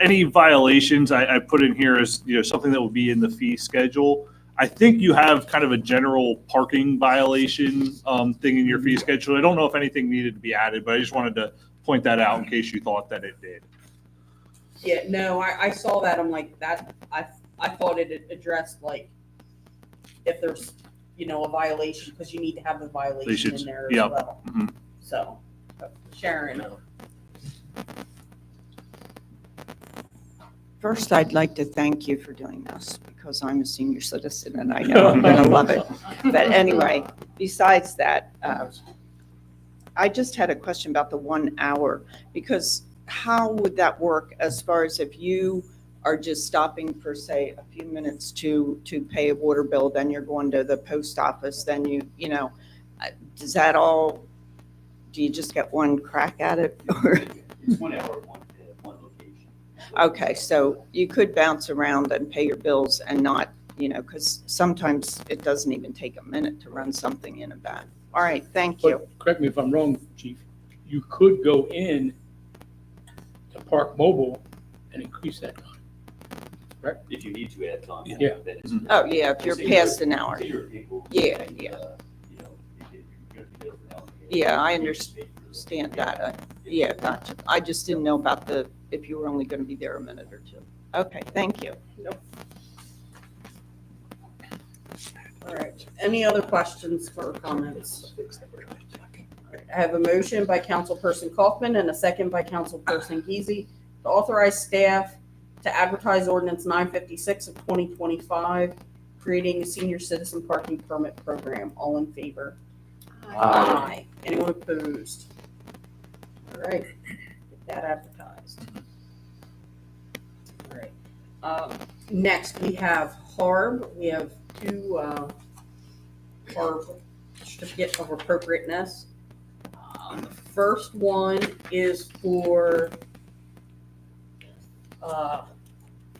any violations I put in here as, something that will be in the fee schedule. I think you have kind of a general parking violation thing in your fee schedule. I don't know if anything needed to be added, but I just wanted to point that out in case you thought that it did. Yeah, no, I saw that. I'm like, that, I thought it addressed like if there's, a violation, because you need to have the violation in there as Yep. well. Mhm. So, Sharon. First, I'd like to thank you for doing this because I'm a senior citizen and I know I'm going to love it. But anyway, besides that, I just had a question about the 1 hour, because how would that work as far as if you are just stopping for, say, a few minutes to pay a water bill, then you're going to the post office, then does that all, do you just get one crack at it? Or? It's 1 hour at one location. Okay, so you could bounce around and pay your bills and not, because sometimes it doesn't even take a minute to run something in a bag. All right, thank you. But correct me if I'm wrong, Chief, you could go in to Park Mobile and increase that time. Correct? If you need to add time. Yeah. That is. Oh, yeah, if you're past an hour. Consider people, Yeah. you're gonna be there for an hour. Yeah, I understand that. Yeah, gotcha. I just didn't know about if you were only going to be there a minute or two. Okay, thank you. All right, any other questions or comments? I have a motion by Councilperson Kaufman and a second by Councilperson Geezy to authorize staff to advertise ordinance 956 of 2025, creating a senior citizen parking permit program. All in favor? Aye. Anyone opposed? All right, get that advertised. All right. Next, we have HARB. We have two HARB certificate of appropriateness. The first one is for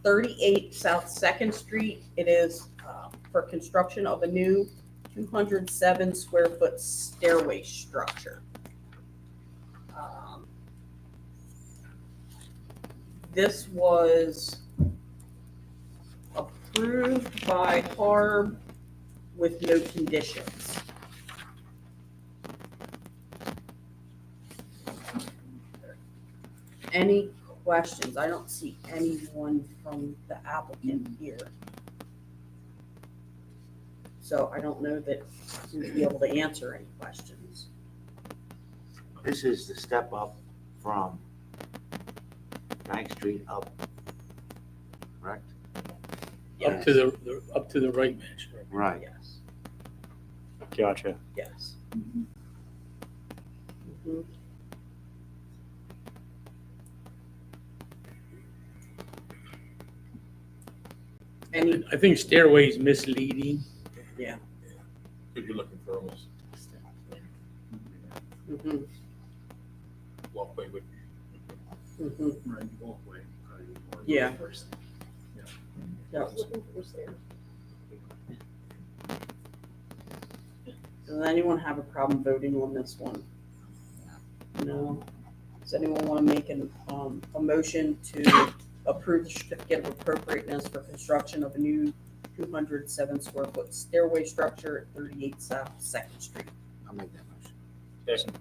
38 South 2nd Street. It is for construction of a new 207 square foot stairway structure. This was approved by HARB with no conditions. Any questions? I don't see anyone from the applicant here. So I don't know that we'll be able to answer any questions. This is the step up from 9th Street up, correct? Up to the right, Mitch. Right. Yes. Gotcha. Yes. I think stairway is misleading. Yeah. If you're looking for almost walkway with. Right, walkway. Yeah. Yeah. Does anyone have a problem voting on this one? No. Does anyone want to make a motion to approve the certificate of appropriateness for construction of a new 207 square foot stairway structure at 38 South 2nd Street? I'll make that motion. Second.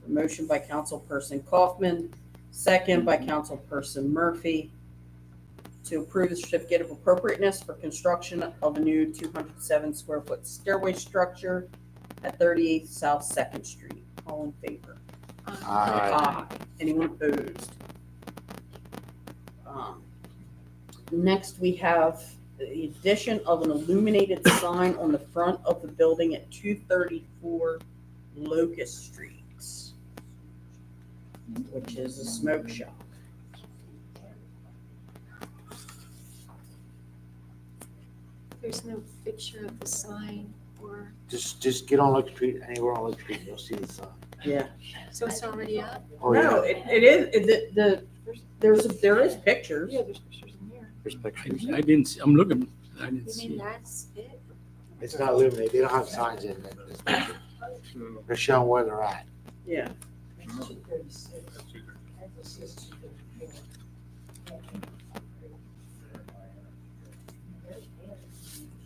A motion by Councilperson Kaufman, second by Councilperson Murphy, to approve the certificate of appropriateness for construction of a new 207 square foot stairway structure at 38 South 2nd Street. All in favor? Aye. Anyone opposed? Next, we have the addition of an illuminated sign on the front of the building at 234 Locust Street, which is a smoke shop. There's no picture of the sign or, Just get on Lake Street, anywhere on Lake Street, you'll see the sign. Yeah. so it's already up? Oh, No, yeah. it is, there is pictures. Yeah, there's pictures in here. There's pictures. I didn't see, I'm looking, I didn't You see mean it. that's it? It's not illuminated, they don't have signs in it. They're showing where they're at. Yeah.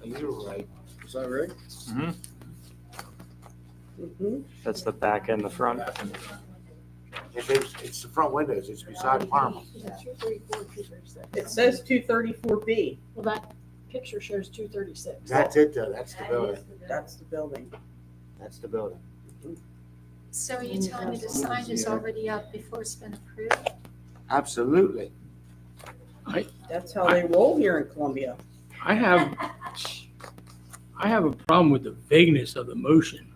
You're right. Is that right? That's the back and the front. It's the front windows, it's beside Parma. Yeah, 234, 236. It says 234B. Well, that picture shows 236. That's it though, that's the building, That's the building. that's the building. So are you telling me the sign is already up before it's been approved? Absolutely. That's how they roll here in Columbia. I have a problem with the vagueness of the motion.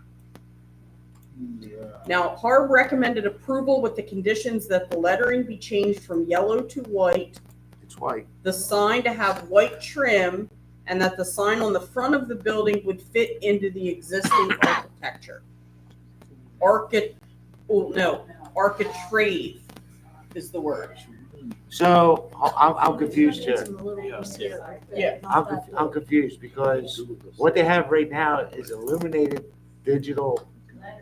Now, HARB recommended approval with the conditions that the lettering be changed from yellow to white, It's white. the sign to have white trim, and that the sign on the front of the building would fit into the existing architecture. Architrave is the word. So, I'm confused It's here. a little easier right there, Yeah. not that I'm confused because what they have right now is illuminated digital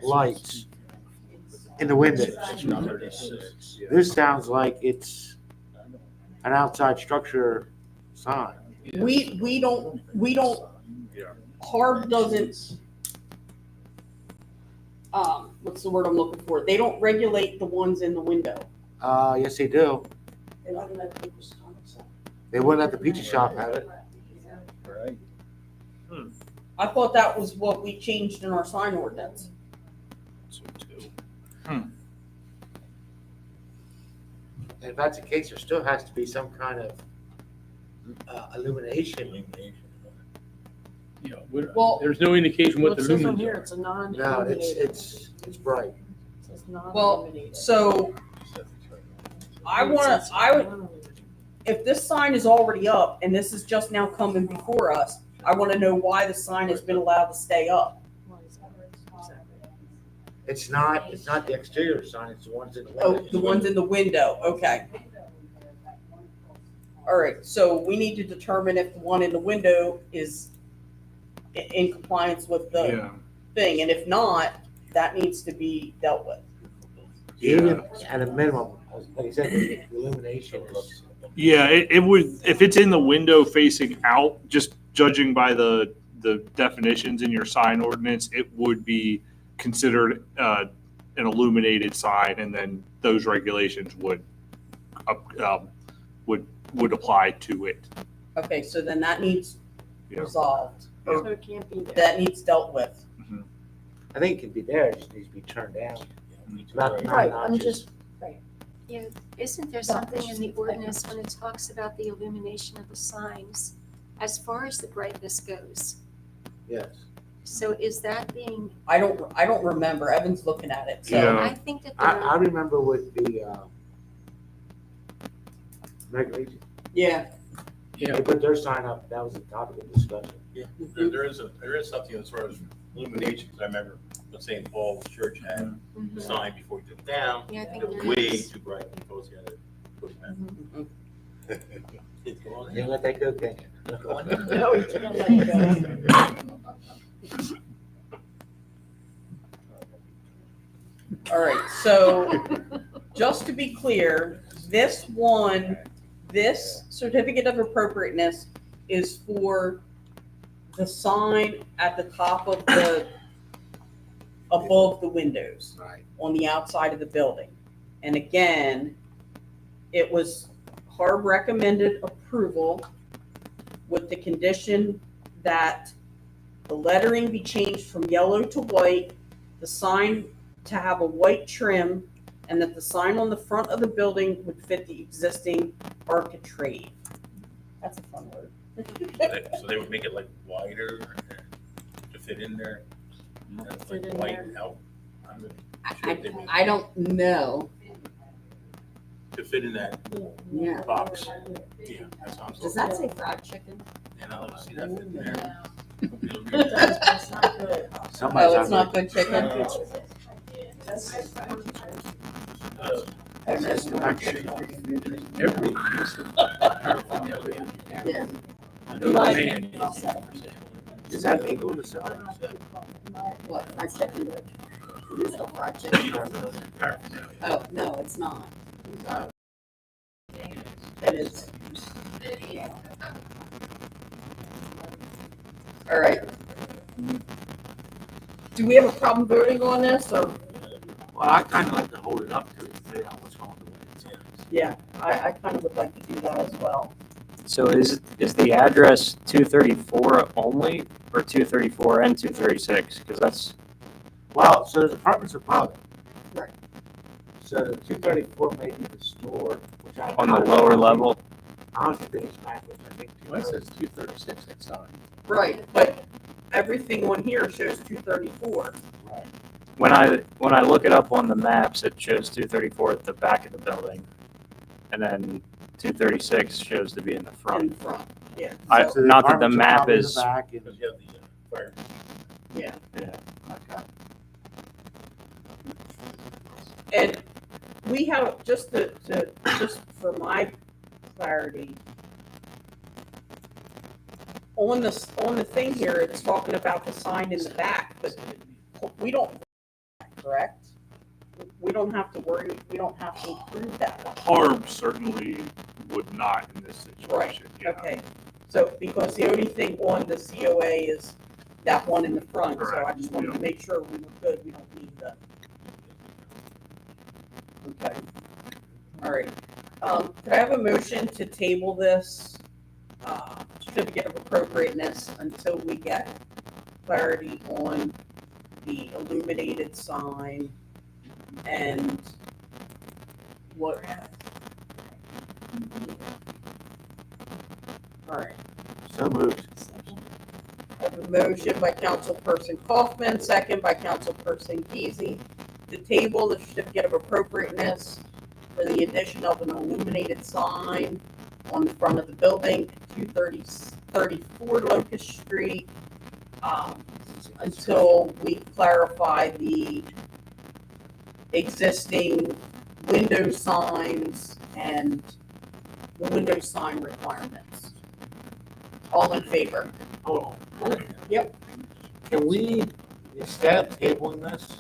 lights in the windows. This sounds like it's an outside structure sign. We don't, HARB doesn't, what's the word I'm looking for? They don't regulate the ones in the window. Yes, they do. They don't let people stop. They wouldn't let the pizza shop have it. Right. I thought that was what we changed in our sign ordinance. And if that's the case, there still has to be some kind of illumination. Yeah, Well, there's no indication what the it says on lumens here, are. it's a non. No, it's bright. It says non-illuminated. Well, so if this sign is already up and this is just now coming before us, I want to know why the sign has been allowed to stay up. It's not the exterior sign, it's the ones in the Oh, window. the ones in the window, okay. All right, so we need to determine if the one in the window is in compliance with the Yeah. thing, and if not, that needs to be dealt with. Even at a minimum, like I said, the illumination is. Yeah, it would, if it's in the window facing out, just judging by the definitions in your sign ordinance, it would be considered an illuminated sign, and then those regulations would apply to it. Okay, so then that needs Yeah. resolved. So it can't be there. That needs dealt with. I think it can be there, it just needs to be turned down. About 9 Right, I'm notches. just, Yeah, isn't there something in the ordinance when it talks about the illumination of the signs as far as the brightness goes? Yes. So is that being, I don't remember. Evan's looking at it, so. Yeah. I think that I there, remember with the regulation, Yeah. they put their sign up, that was the topic of discussion. Yeah, there is something as far as illumination, because I remember, let's say in Paul's church had the sign before he took it down. Yeah, I think It was there way is. too bright, and folks had to put it back. Go on You in. let that go, can you? Go on in. No, he didn't let it go. All right, so just to be clear, this certificate of appropriateness is for the sign at the top of above the windows. Right. On the outside of the building. And again, it was Harb recommended approval with the condition that the lettering be changed from yellow to white, the sign to have a white trim, and that the sign on the front of the building would fit the existing architrave. That's a fun word. So they would make it like wider to fit in there. Fit in White there. out. I'm sure they would- I don't know. To fit in that Yeah. box. Yeah, that sounds. Does that say fried chicken? And I'll see that fit in there. That's not good. Somebody's Oh, it's on not good chicken? Yeah. Is that legal to sell? What, fried chicken? It is a fried chicken. Oh, no, it's not. It is. All right. Do we have a problem voting on this, or? Well, I kind of like to hold it up to figure out what's going on. Yeah, I kind of would like to do that as well. So is the address 234 only, or 234 and 236? Because that's, Well, so the apartments are public. Right. So the 234 may be the store, which I. on the lower level. I don't think it's backwards, I think. Well, it says 236 next time. Right, but everything on here shows 234. When I look it up on the maps, it shows 234 at the back of the building, and then 236 shows to be in the In front. front, yeah. So the Not that the apartments are map probably in the is. back and- Because you have the fire. Yeah. Yeah. Okay. And we have, just just for my clarity, on the thing here, it's talking about the sign in the back, but we don't, correct? We don't have to worry, we don't have to approve that one. Harb certainly would not in this Right, situation. Yeah. okay. So, because the only thing on the COA is that one in the front, so I Correct, just wanted to yeah. make sure we were good, we don't need the. Okay. All right. Could I have a motion to table this certificate of appropriateness until we get clarity on the illuminated sign and what. All right. So moved. I have a motion by Councilperson Kaufman, second by Councilperson Kesey, to table the certificate of appropriateness for the addition of an illuminated sign on the front of the building, 234 Locust Street, until we clarify the existing window signs and the window sign requirements. All in favor? Hold on. Yep. Can we, instead of tabling this,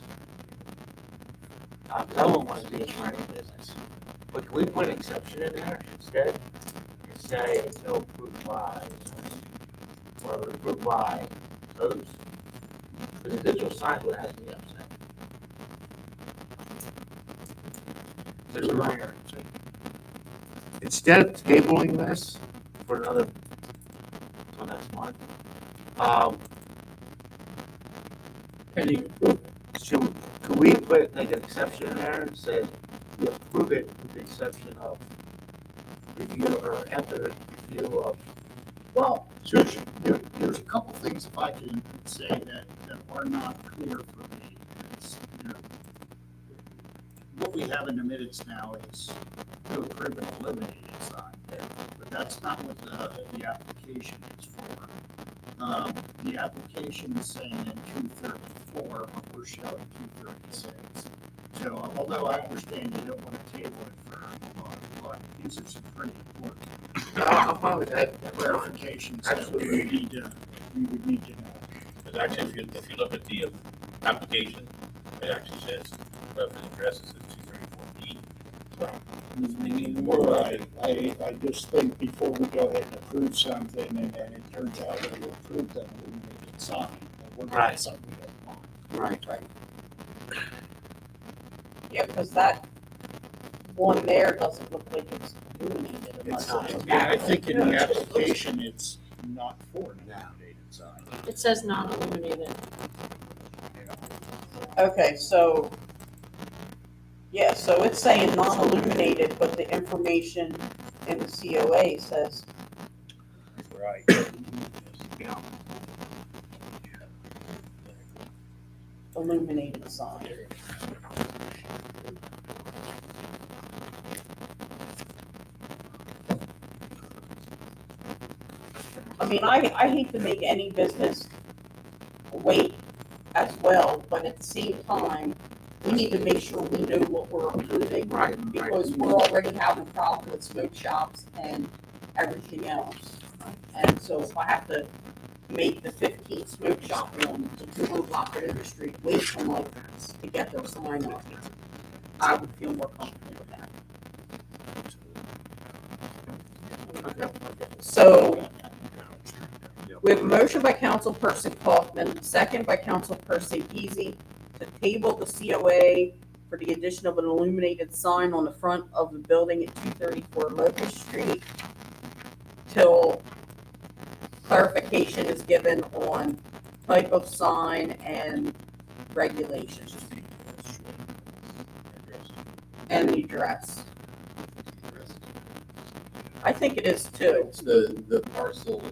I don't want to be in running business, but can we put an exception in there instead? And say until approved by, or approved by those? Because the digital sign would have to be upset. There's a minor. Instead of tabling this for another, till next month, Pending approval. could we put like an exception in there and say we approve it with the exception of review or after review of? Well, there's a couple things, if I can say, that are not clear for me. It's, you know, what we have in the minutes now is to approve an eliminated sign, but that's not what the application is for. The application is saying in 234, but we're showing 236. So although I understand you don't want to table it for a lot, these are some pretty important I'm fine with that. clarifications that we would need to know. Because actually, if you look at the application, it actually says, reference address, it says 234B. So, we need more about it. I just think before we go ahead and approve something and then it turns out that we approved an illuminated sign, that we're doing something we don't want. Right. Yeah, because that one there doesn't look like it's illuminated. unless it's Yeah, I think in the application, it's not for an illuminated sign. It says non-illuminated. Okay, so, yeah, so it's saying non-illuminated, but the information in the COA says Right. illuminated sign. I mean, I hate to make any business wait as well, but at the same time, we need to make sure we know what we're approving. Right. Because we're already having problems with smoke shops and everything else. And so if I have to make the 15th smoke shop on the 200 block of the street wait for like to get their sign up, I would feel more comfortable with that. So we have a motion by Councilperson Kaufman, second by Councilperson Kesey, to table the COA for the addition of an illuminated sign on the front of the building at 234 Locust Street till clarification is given on type of sign and regulations and the address. I think it is too. It's the parcel,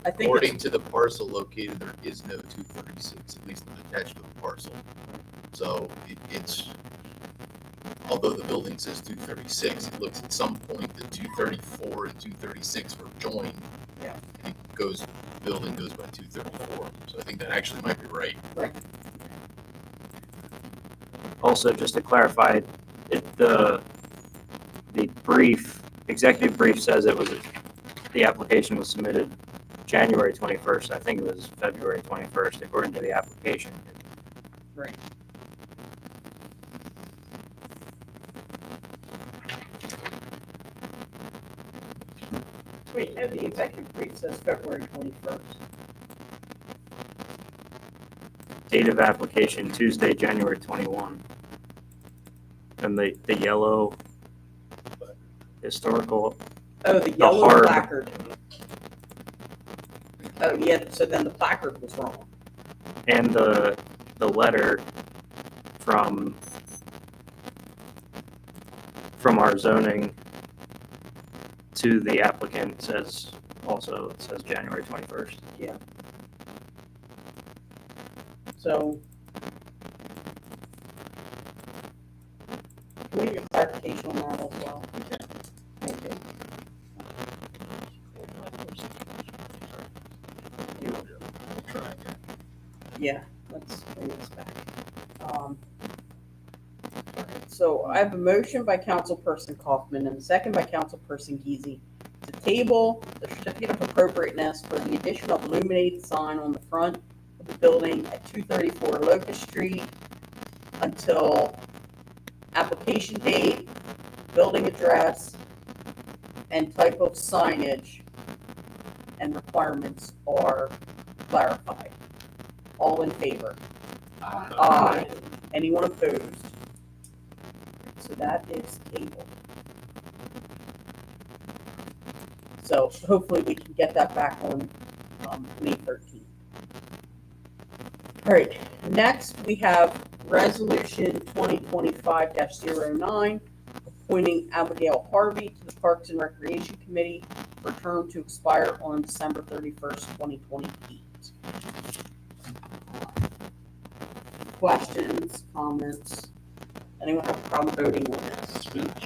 I think according to the parcel located, there is no 236, at least not attached to the parcel. So it's, although the building says 236, it looks at some point that 234 and 236 were joined. Yeah. And it goes, the building goes by 234. So I think that actually might be right. Right. Also, just to clarify, the brief, executive brief says the application was submitted January 21st. I think it was February 21st, according to the application. Right. Wait, no, the executive brief says February 21st. Date of application Tuesday, January 21. And the yellow historical. Oh, the yellow hard- placard. Oh, yeah, so then the placard was wrong. And the letter from our zoning to the applicant says also, it says January 21st. Yeah. So. Can we get clarification on that as well? Thank you. Yeah, let's bring this back. So I have a motion by Councilperson Kaufman and a second by Councilperson Geezy to table the certificate of appropriateness for the addition of illuminated sign on the front of the building at 234 Locust Street until application date, building address, and type of signage and requirements are clarified. All in favor? Aye. Anyone opposed? So that is tabled. So hopefully we can get that back on May 13th. All right, next we have Resolution 2025-09, appointing Abigail Harvey to the Parks and Recreation Committee for a term to expire on December 31st, 2028. Questions, comments? Anyone have a problem voting on this? Speech?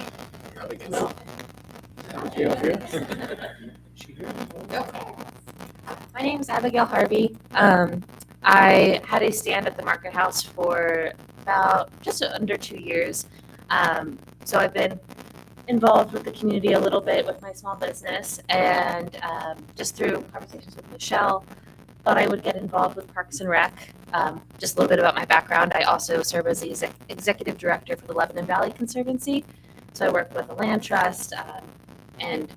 No. My name is Abigail Harvey. I had a stand at the Market House for about just under 2 years. So I've been involved with the community a little bit with my small business, and just through conversations with Michelle, thought I would get involved with Parks and Rec. Just a little bit about my background. I also serve as the executive director for the Lebanon Valley Conservancy. So I work with the land trust, and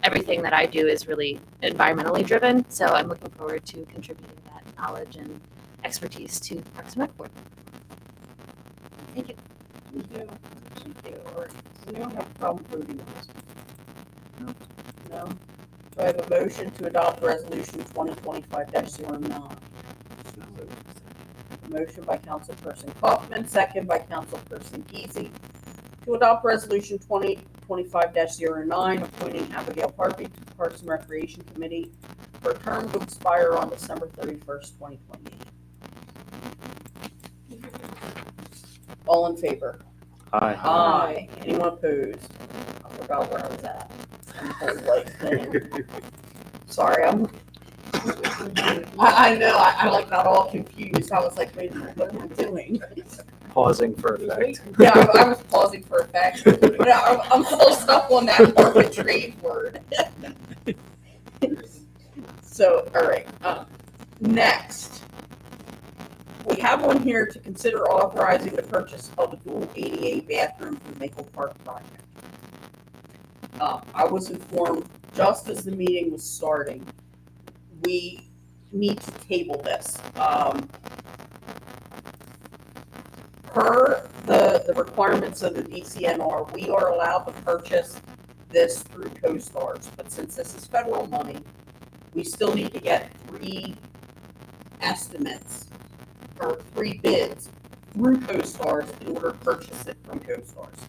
everything that I do is really environmentally driven. So I'm looking forward to contributing that knowledge and expertise to the Parks and Rec Board. Thank you. Thank you. All right. Does anyone have a problem voting on this? No. No? Do I have a motion to adopt Resolution 2025-09? A motion by Councilperson Kaufman, second by Councilperson Geezy, to adopt Resolution 2025-09, appointing Abigail Harvey to the Parks and Recreation Committee for a term to expire on December 31st, 2028. All in favor? Aye. Aye. Anyone opposed? I forgot where I was at. On the whole light thing. Sorry, I know, I like got all confused. I was like, wait a minute, what am I doing? Pausing for effect. Yeah, I was pausing for effect. But I'm still stuck on that arbitrary word. So, all right. Next, we have one here to consider authorizing the purchase of a dual ADA bathroom for the Maple Park project. I was informed just as the meeting was starting, we need to table this. Per the requirements of the DCNR, we are allowed to purchase this through CoStars, but since this is federal money, we still need to get 3 estimates or 3 bids through CoStars in order to purchase it from CoStars.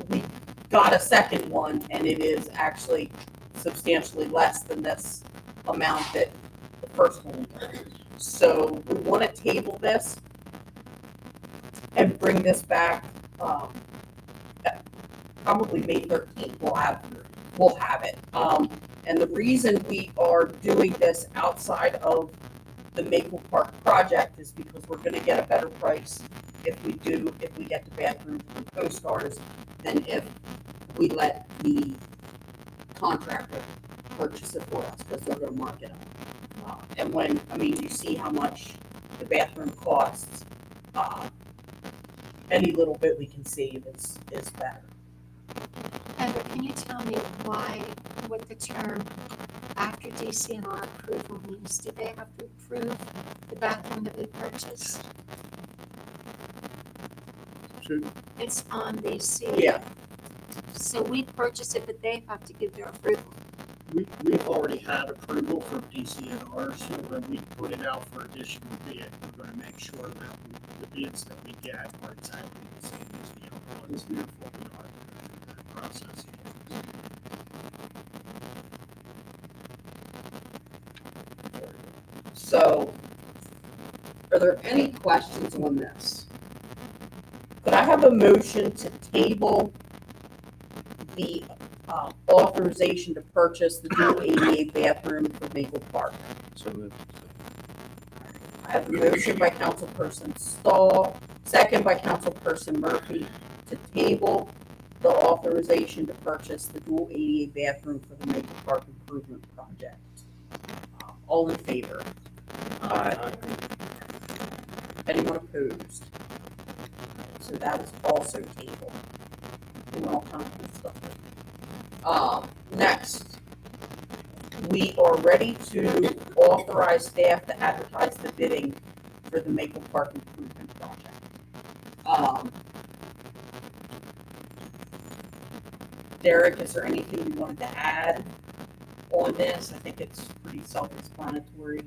We got a second one, and it is actually substantially less than this amount that the first one was. So we want to table this and bring this back. Probably May 13th. We'll have it. And the reason we are doing this outside of the Maple Park project is because we're going to get a better price if we get the bathroom from CoStars than if we let the contractor purchase it for us, because they're going to mark it up. And you see how much the bathroom costs. Any little bit we can save is better. Heather, can you tell me what the term after DCNR approval means? Do they have to approve the bathroom that we purchased? It's on the C. Yeah. So we purchase it, but they have to give their approval. we've already had approval from DCNR, so when we put it out for additional bid, we're gonna make sure that the bids that we get are exactly the same as the other ones, therefore we don't have to go through that process again. So, are there any questions on this? Could I have a motion to table the authorization to purchase the new ADA bathroom for Maple Park? So moved. I have a motion by Councilperson Stahl, second by Councilperson Murphy, to table the authorization to purchase the dual ADA bathroom for the Maple Park Improvement Project. All in favor? Aye. Anyone opposed? So that is also tabled. And all kinds of stuff. Next, we are ready to authorize staff to advertise the bidding for the Maple Park Improvement Project. Derek, is there anything you wanted to add on this? I think it's pretty self-explanatory.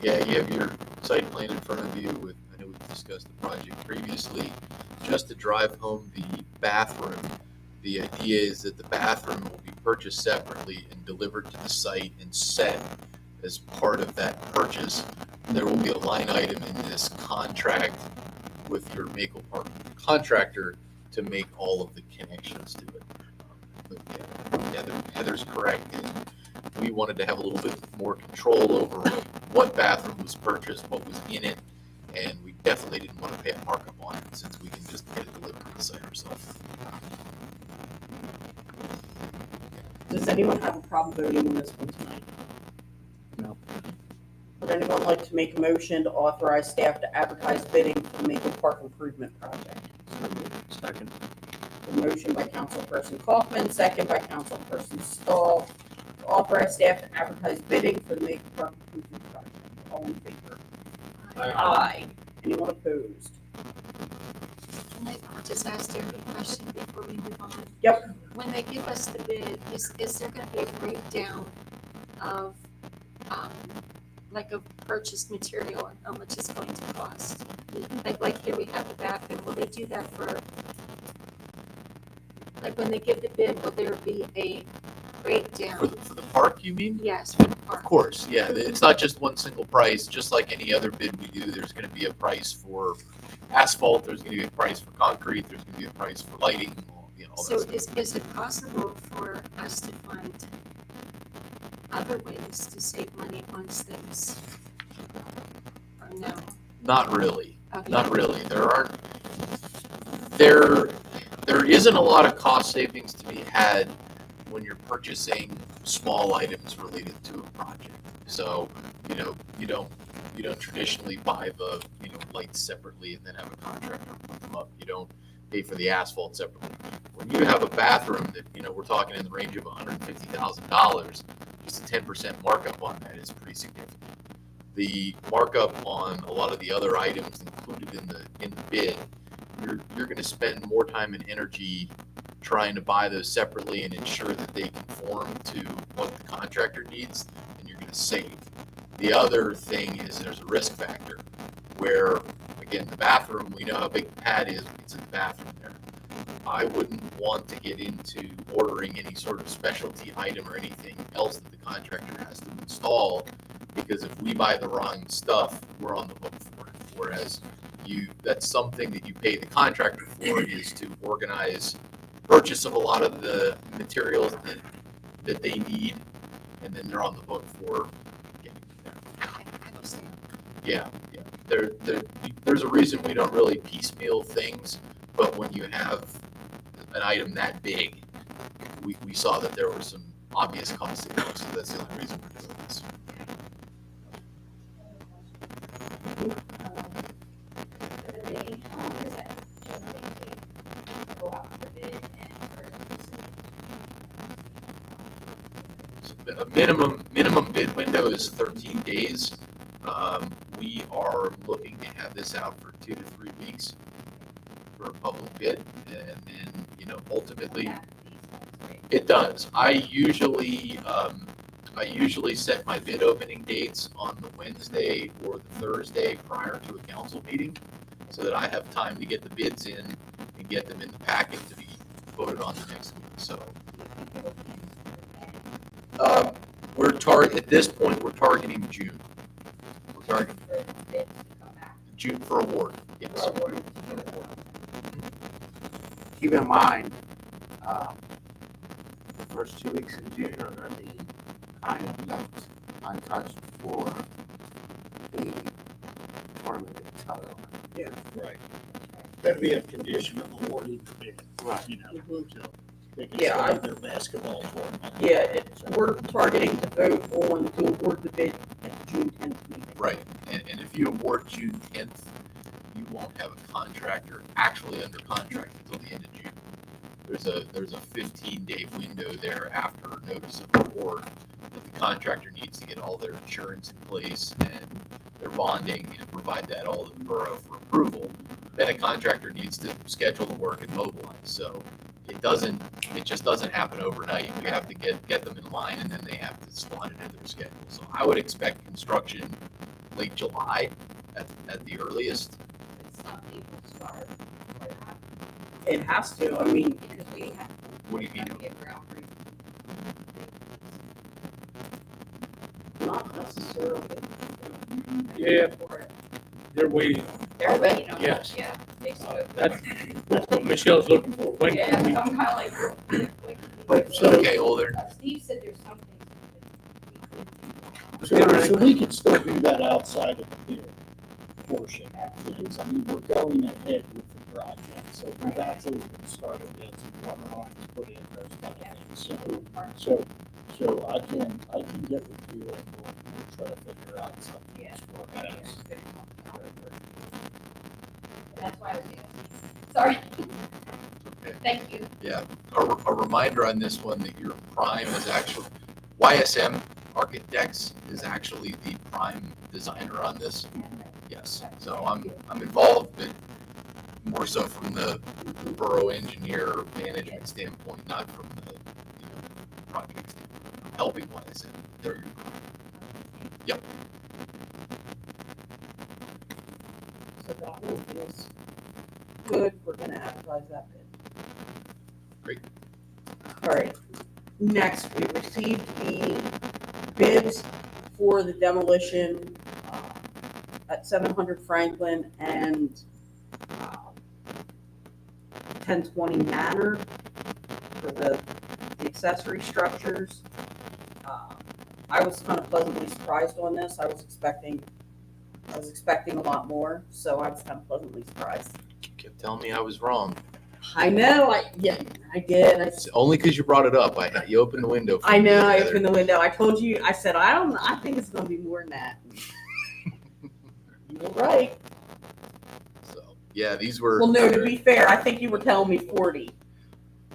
Yeah, you have your site plan in front of you with, I know we've discussed the project previously. Just to drive home the bathroom, the idea is that the bathroom will be purchased separately and delivered to the site and set as part of that purchase. There will be a line item in this contract with your Maple Park contractor to make all of the connections to it. But yeah, Heather's correct. And we wanted to have a little bit more control over what bathroom was purchased, what was in it, and we definitely didn't want to pay a markup on it since we can just get it delivered to the site ourselves. Does anyone have a problem voting on this one tonight? No. Would anyone like to make a motion to authorize staff to advertise bidding for the Maple Park Improvement Project? Second. A motion by Councilperson Kaufman, second by Councilperson Stahl, to authorize staff to advertise bidding for the Maple Park Improvement Project. All in favor? Aye. Anyone opposed? Can I just ask Derek a question before we move on? Yep. When they give us the bid, is there gonna be a breakdown of, like a purchased material and how much it's going to cost? Like here we have the bathroom, will they do that for, like when they give the bid, will there be a breakdown? For the park, you mean? Yes, for the park. Of course, yeah. It's not just one single price. Just like any other bid we do, there's going to be a price for asphalt. There's going to be a price for concrete. There's going to be a price for lighting. All So that stuff. is it possible for us to find other ways to save money on things? Or no? Not really. Okay. Not really. There isn't a lot of cost savings to be had when you're purchasing small items related to a project. So, you don't traditionally buy the, lights separately and then have a contractor put them up. You don't pay for the asphalt separately. When you have a bathroom that, we're talking in the range of $150,000, just a 10% markup on that is pretty significant. The markup on a lot of the other items included in the bid, you're going to spend more time and energy trying to buy those separately and ensure that they conform to what the contractor needs, and you're going to save. The other thing is there's a risk factor where, again, the bathroom, we know how big the pad is when it's in the bathroom there. I wouldn't want to get into ordering any sort of specialty item or anything else that the contractor has to install, because if we buy the wrong stuff, we're on the hook for it. Whereas that's something that you pay the contractor for, is to organize purchase of a lot of the materials that they need, and then they're on the hook for getting them there. Yeah. There's a reason we don't really piecemeal things, but when you have an item that big, we saw that there were some obvious cost savings, so that's the only reason we're doing this. A minimum bid window is 13 days. We are looking to have this out for 2 to 3 weeks for a public bid, and then ultimately It does. I usually set my bid opening dates on the Wednesday or the Thursday prior to a council meeting, so that I have time to get the bids in and get them in the packet to be voted on the next week. So at this point, we're targeting June. We're targeting June for award. Yes. Keep in mind, the first 2 weeks in June are going to be kind of left untouched for the tournament itself. Yeah. Right. That'd be a condition of awarding the bid. Right. You know, so they can Yeah, start their basketball tournament. Yeah, we're targeting to vote on to award the bid at June 10th meeting. Right. And if you award June 10th, you won't have a contractor actually under contract until the end of June. There's a 15-day window there after notice of award that the contractor needs to get all their insurance in place and their bonding and provide that all to the borough for approval. Then a contractor needs to schedule the work and mobilize. So it just doesn't happen overnight. We have to get them in line, and then they have to slot it into their schedule. So I would expect construction late July at the earliest. It has to, I mean. What do you mean? Not necessarily. Yeah, they're waiting. They're waiting on it, Yes. yeah. That's what Michelle's looking for. When Yeah, can we? I'm kind of But Okay, well, they're. Steve said there's something. So we can still do that outside of the bid portion of things. I mean, we're going ahead with the project, so we've actually been started bids and water lines put in those kind of things. So I can get with you and we'll try to figure out something for that. That's why I was asking. Sorry. Okay. Thank you. Yeah, a reminder on this one that your prime is actually, YSM Architects is actually the prime designer on this. Yes, so I'm involved, but more so from the borough engineer management standpoint, not from the project standpoint. I'm helping YSM. They're your prime. Yep. So that one feels good, we're gonna advertise that bid. Great. All right, next, we received the bids for the demolition at 700 Franklin and 1020 Manor for the accessory structures. I was kind of pleasantly surprised on this. I was expecting a lot more, so I was kind of pleasantly surprised. You kept telling me I was wrong. I know, I did. It's only because you brought it up. You opened the window. For I me know, the I other- opened the window. I told you, I said, I think it's gonna be more than that. You were right. Yeah, these were. Well, no, to be fair, I think you were telling me 40.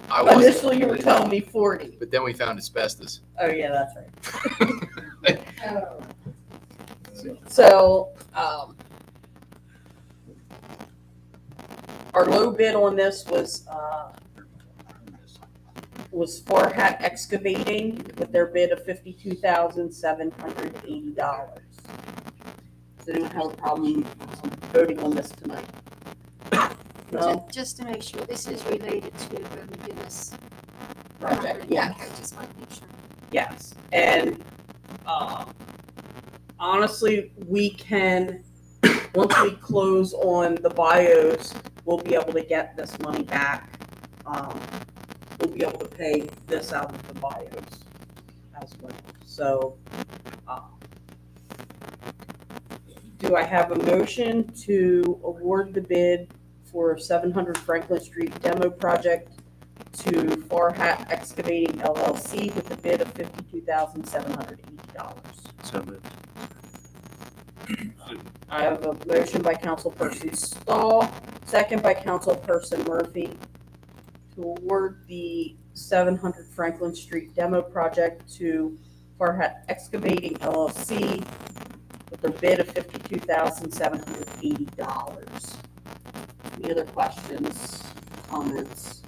I wasn't. Initially, you were telling me 40. But then we found asbestos. Oh, yeah, that's right. So, our low bid on this was Farhat Excavating with their bid of $52,780. Does anyone have a problem voting on this tonight? No? Just to make sure, this is related to the McGinnis Project, yeah. I just want to make sure. Yes, and honestly, we can, once we close on the bios, we'll be able to get this money back. We'll be able to pay this out of the bios as well. So, do I have a motion to award the bid for 700 Franklin Street demo project to Farhat Excavating LLC with a bid of $52,780? So moved. I have a motion by Councilperson Stahl, second by Councilperson Murphy, to award the 700 Franklin Street demo project to Farhat Excavating LLC with a bid of $52,780. Any other questions, comments?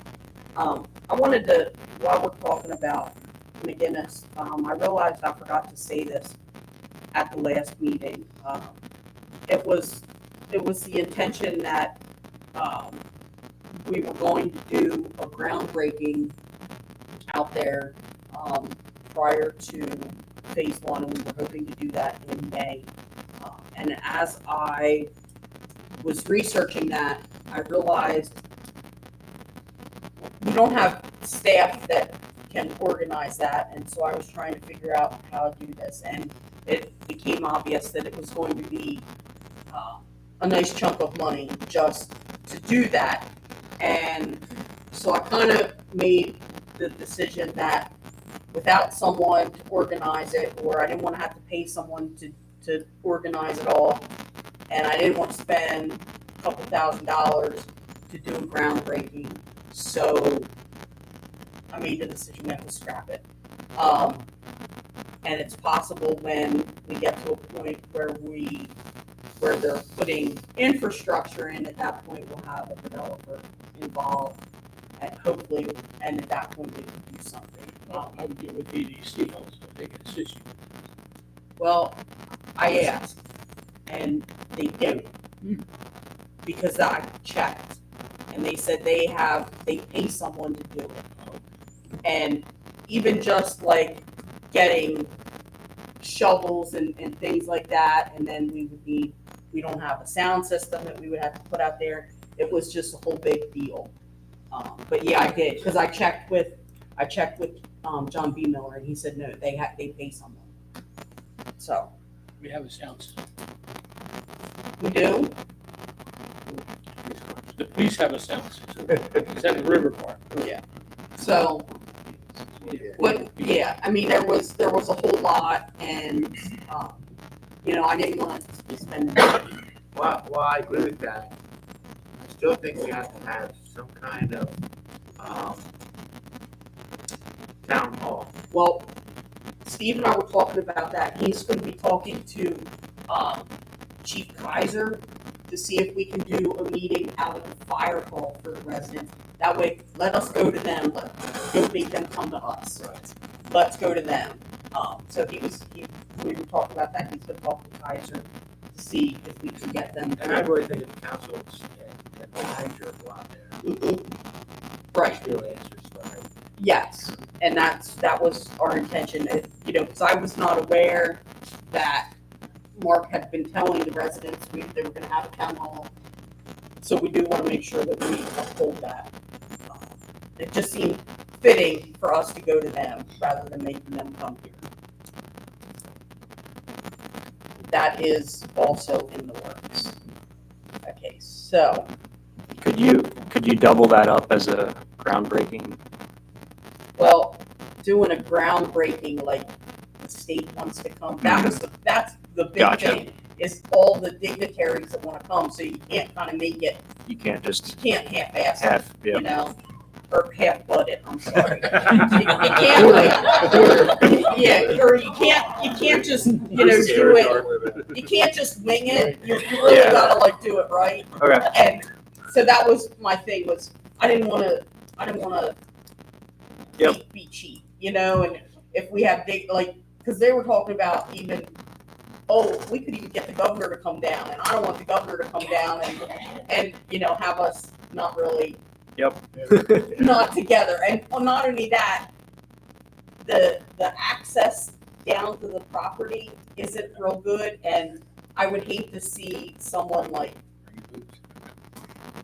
I wanted to while we're talking about McGinnis, I realized I forgot to say this at the last meeting. It was the intention that, we were going to do a groundbreaking out there, prior to phase one, and we were hoping to do that in May. And as I was researching that, I realized we don't have staff that can organize that, and so I was trying to figure out how to do this, and it became obvious that it was going to be a nice chunk of money just to do that. And so I kind of made the decision that without someone to organize it, or I didn't want to have to pay someone to organize it all, and I didn't want to spend a couple $1,000s to do a groundbreaking, so I made the decision that we'll scrap it. And it's possible when we get to a point where they're putting infrastructure in, at that point we'll have a developer involved, and hopefully, and at that point they can do something. I would get with EDC also, they can assist you. Well, I asked, and they don't, because I checked, and they said they pay someone to do it. And even just like getting shovels and things like that, and then we don't have a sound system that we would have to put out there. It was just a whole big deal. But yeah, I did, because I checked with John B. Miller, and he said no, they pay someone. So We have a sound system. we do. The police have a sound system. It's at the river park. Yeah. So, but yeah, I mean, there was a whole lot, and I didn't want to spend money. Well, I agree with that. I still think we have to have some kind of town hall. Well, Steve and I were talking about that. He's going to be talking to Chief Kaiser to see if we can do a meeting out of the fire hall for the residents. That way, let us go to them. Don't make them come to us. Right. Let's go to them. So we were talking about that. He's going to talk to Kaiser to see if we can get them. And I really think the council can Kaiser go out there. Mm-hmm. Right. Still answers, right? Yes, and that was our intention, because I was not aware that Mark had been telling the residents they were going to have a town hall. So we do want to make sure that we uphold that. It just seemed fitting for us to go to them rather than making them come here. That is also in the works. Okay, so. Could you double that up as a groundbreaking? Well, doing a groundbreaking like the state wants to come. That's the big Gotcha. thing, is all the dignitaries that want to come. So you can't kind of make it. You can't just You can't half-ass it, yeah. or half-butt it. I'm sorry. Yeah, or you can't just do it. You can't just wing it. You really gotta do it right. Okay. And so that was my thing, was I didn't want to be cheap, and if we have big, because they were talking about even, we could even get the governor to come down, and I don't want the governor to come down and have us not really not together. And not only that, the access down to the property isn't real good, and I would hate to see someone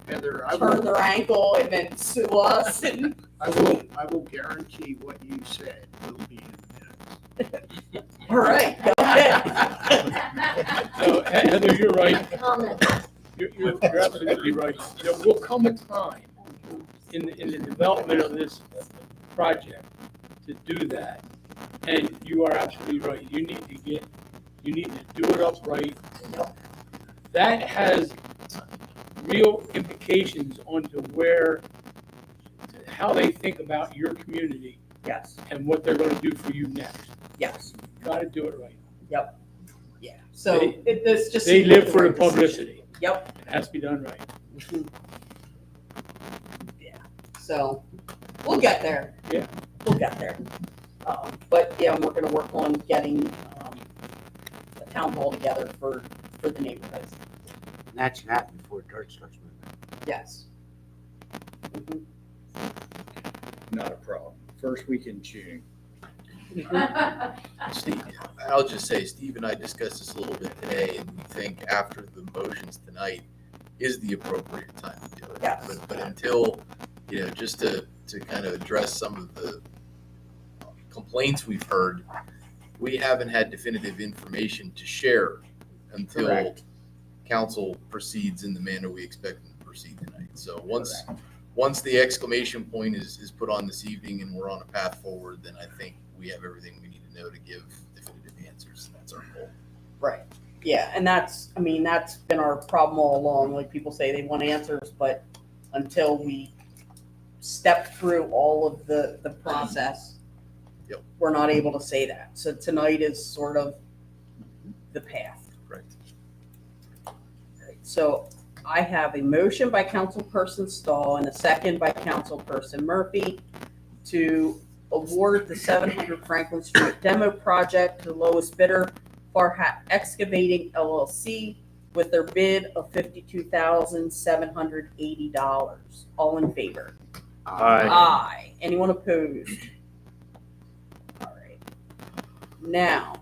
Heather, turn their ankle and then sue us. And I will guarantee what you said will be in the minutes. all right, go ahead. So, Heather, you're right. Comment. You're absolutely right. There will come a time in the development of this project to do that. And you are absolutely right. You need to do it upright. That has real implications onto how they think about your community. Yes. And what they're going to do for you next. Yes. You got to do it right. Yep. Yeah. So this just they seemed live like for the the right publicity. decision. Yep. It has to be done right. Yeah. So we'll get there. Yeah. we'll get there. But yeah, we're gonna work on getting, a town hall together for the neighborhoods. And that should happen before dirt starts moving. Yes. Mhm. Not a problem. First week in June. Steve, I'll just say, Steve and I discussed this a little bit today, and we think after the motions tonight is the appropriate time to do it. Yes. But until, just to kind of address some of the complaints we've heard, we haven't had definitive information to share until Correct. council proceeds in the manner we expect them to proceed tonight. So once the exclamation point is put on this evening and we're on a path forward, then I think we have everything we need to know to give definitive answers. That's our goal. Right. Yeah, and that's been our problem all along. Like, people say they want answers, but until we step through all of the process, Yep. we're not able to say that. So tonight is sort of the path. Correct. Right. So I have a motion by Councilperson Stahl and a second by Councilperson Murphy to award the 700 Franklin Street demo project to the lowest bidder, Farhat Excavating LLC, with their bid of $52,780. All in favor? Aye. Anyone opposed? All right. Now,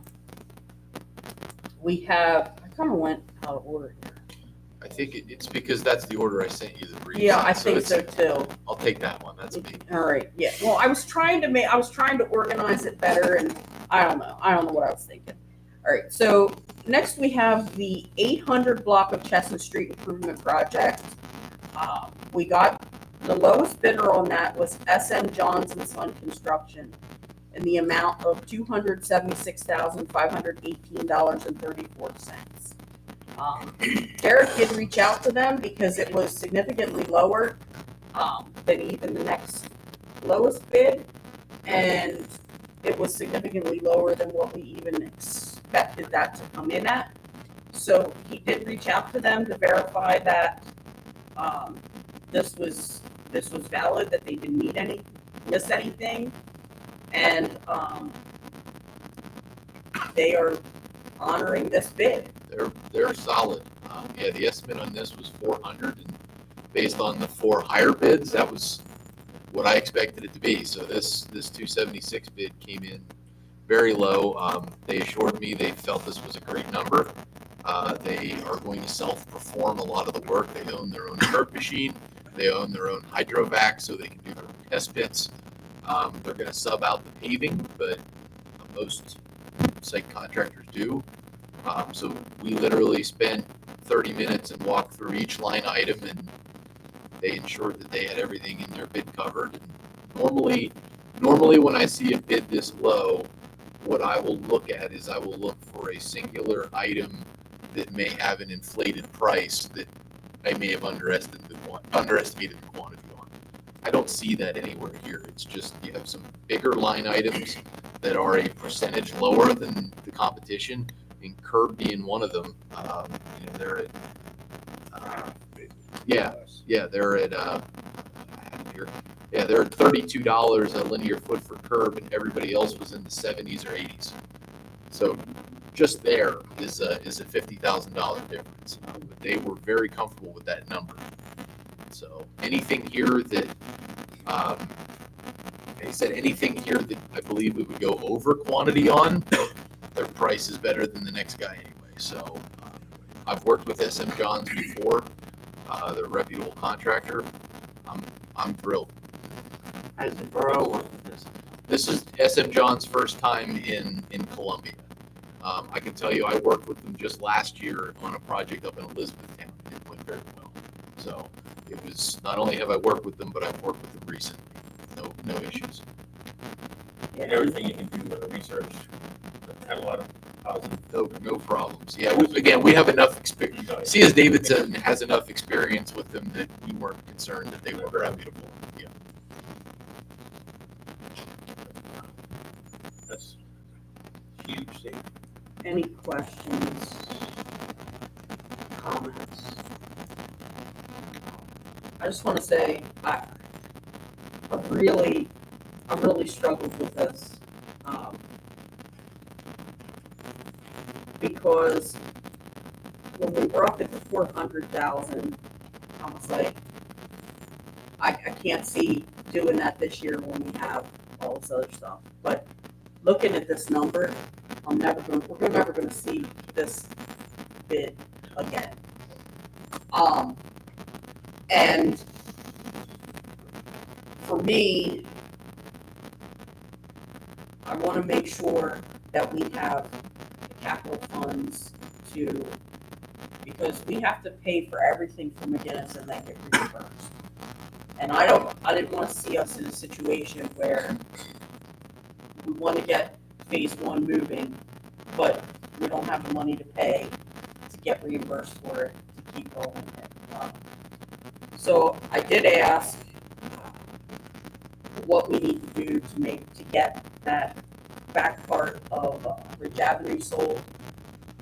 we have, I kind of went out of order here. I think it's because that's the order I sent you the brief. Yeah, I think so too. I'll take that one. That's me. All right, yeah. Well, I was trying to organize it better, and I don't know what I was thinking. All right, so next we have the 800 block of Chestnut Street Improvement Project. We got the lowest bidder on that was SM Johns and Son Construction in the amount of $276,518.34. Derek did reach out to them because it was significantly lower than even the next lowest bid, and it was significantly lower than what we even expected that to come in at. So he did reach out to them to verify that this was valid, that they didn't miss anything, and they are honoring this bid. They're solid. Yeah, the estimate on this was 400, and based on the 4 higher bids, that was what I expected it to be. So this 276 bid came in very low. They assured me they felt this was a great number. They are going to self-perform a lot of the work. They own their own curb machine. They own their own hydrovac, so they can do their own test pits. They're going to sub out the paving, but most site contractors do. So we literally spent 30 minutes and walked through each line item, and they ensured that they had everything in their bid covered. And normally when I see a bid this low, what I will look at is I will look for a singular item that may have an inflated price that I may have underestimated the quantity on. I don't see that anywhere here. It's just you have some bigger line items that are a percentage lower than the competition, and curb being one of them. They're at they're at $32 a linear foot for curb, and everybody else was in the 70s or 80s. So just there is a $50,000 difference. But they were very comfortable with that number. So anything here that they said anything here that I believe we would go over quantity on, their price is better than the next guy anyway. So I've worked with SM Johns before. They're a reputable contractor. I'm thrilled. Has the borough worked with this? This is SM John's first time in Columbia. I can tell you I worked with them just last year on a project up in Elizabethtown. It went very well. So it was not only have I worked with them, but I've worked with them recently. No issues. And everything you can do with the research. Had a lot of positive. No problems. Yeah, we have enough experience. C.S. Davidson has enough experience with them that we weren't concerned that they were reputable. Yeah. That's huge, Steve. Any questions? Comments? I just want to say, I really I really struggled with this. Because when we were up at the 400,000, I was like, I can't see doing that this year when we have all this other stuff. But looking at this number, we're never gonna see this bid again. And for me, I want to make sure that we have capital funds to, because we have to pay for everything from McGinnis and then get reimbursed. And I didn't want to see us in a situation where we want to get phase one moving, but we don't have the money to pay to get reimbursed for it to keep going. So I did ask what we need to do to get that back part of Ridge Avenue sold,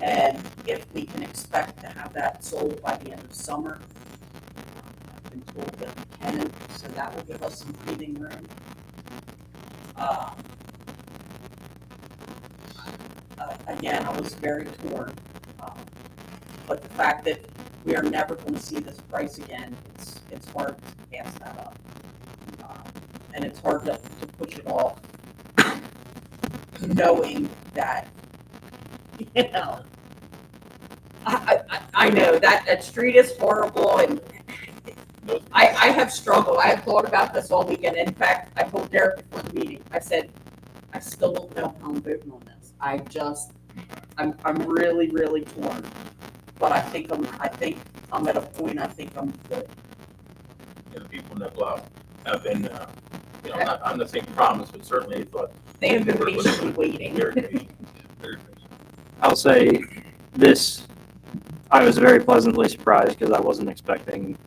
and if we can expect to have that sold by the end of summer. I've been told that we can, so that will give us some breathing room. Again, I was very torn, but the fact that we are never going to see this price again, it's hard to pass that up, and it's hard to push it off, knowing that, you know, I know that street is horrible, and I have struggled. I have thought about this all weekend. In fact, I told Derek before the meeting, I said, I still don't know how I'm voting on this. I'm really, really torn. But I think I'm at a point. I think I'm good. You know, people in that block have been, you know, not on the same promise, but certainly they thought they have been patiently waiting. Very patient. I'll say this, I was very pleasantly surprised because I wasn't expecting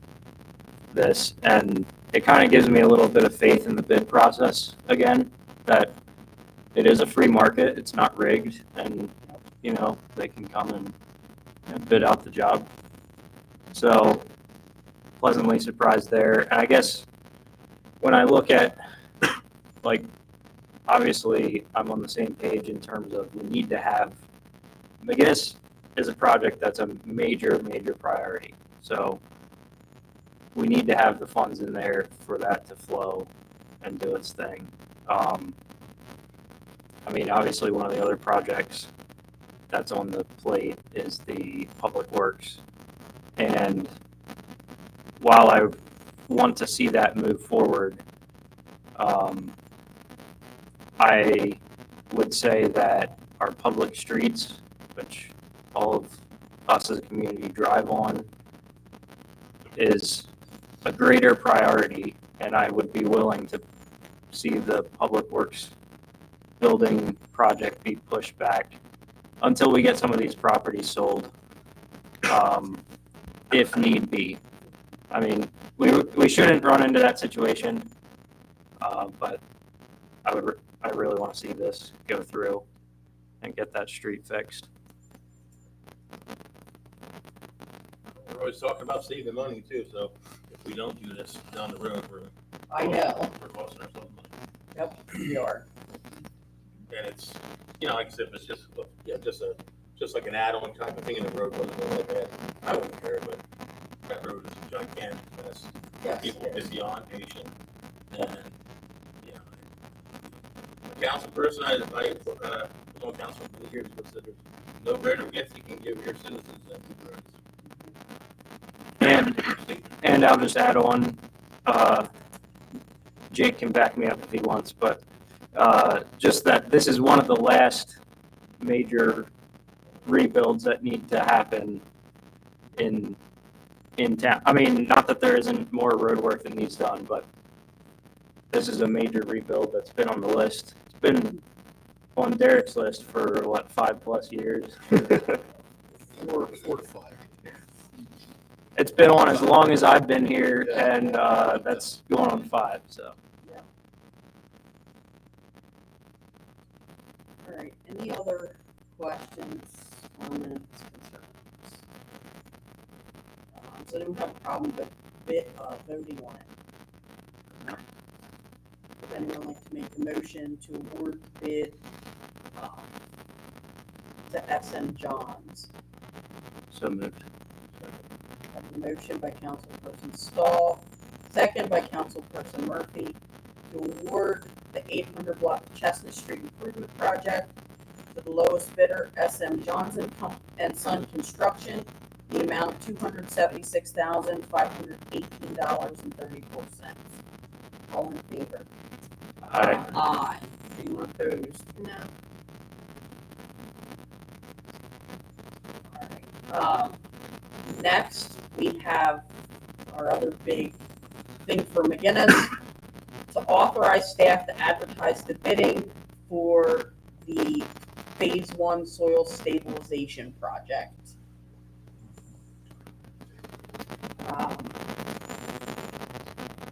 this, and it kind of gives me a little bit of faith in the bid process again, that it is a free market, it's not rigged, and, you know, they can come and bid out the job. So, pleasantly surprised there. And I guess when I look at, like, obviously I'm on the same page in terms of we need to have, McGinnis is a project that's a major, major priority. So we need to have the funds in there for that to flow and do its thing. I mean, obviously one of the other projects that's on the plate is the public works. And while I want to see that move forward, I would say that our public streets, which all of us as a community drive on, is a greater priority, and I would be willing to see the public works building project be pushed back until we get some of these properties sold, if need be. I mean, we shouldn't run into that situation, but I really want to see this go through and get that street fixed. We're always talking about saving money too, so if we don't do this down the road, I know. We're costing ourselves money. Yep, we are. And it's, you know, like I said, it's just, yeah, just like an add-on kind of thing, and the road wasn't really that bad. I wouldn't care, but that road is a gigantic mess. Yes, People are beyond patient, and, you know, a council person, I was on council for 2 years, but said there's no greater gift you can give your citizens than roads. And I'll just add on, Jake can back me up if he wants, but just that this is one of the last major rebuilds that need to happen in town. I mean, not that there isn't more road work that needs done, but this is a major rebuild that's been on the list. It's been on Derek's list for what, 5+ years? 4 to 5. It's been on as long as I've been here, and that's going on 5. So. All right. Any other questions, comments, concerns? So I don't have a problem with voting on it. Would anyone like to make a motion to award the bid to SM Johns? So moved. Have a motion by Councilperson Stahl, second by Councilperson Murphy, to award the 800 block Chestnut Street Improvement Project to the lowest bidder, SM Johnson and Son Construction, the amount of $276,518.34. All in favor? Aye. Aye. Anyone opposed? No. Next, we have our other big thing for McGinnis, to authorize staff to advertise the bidding for the Phase 1 soil stabilization project.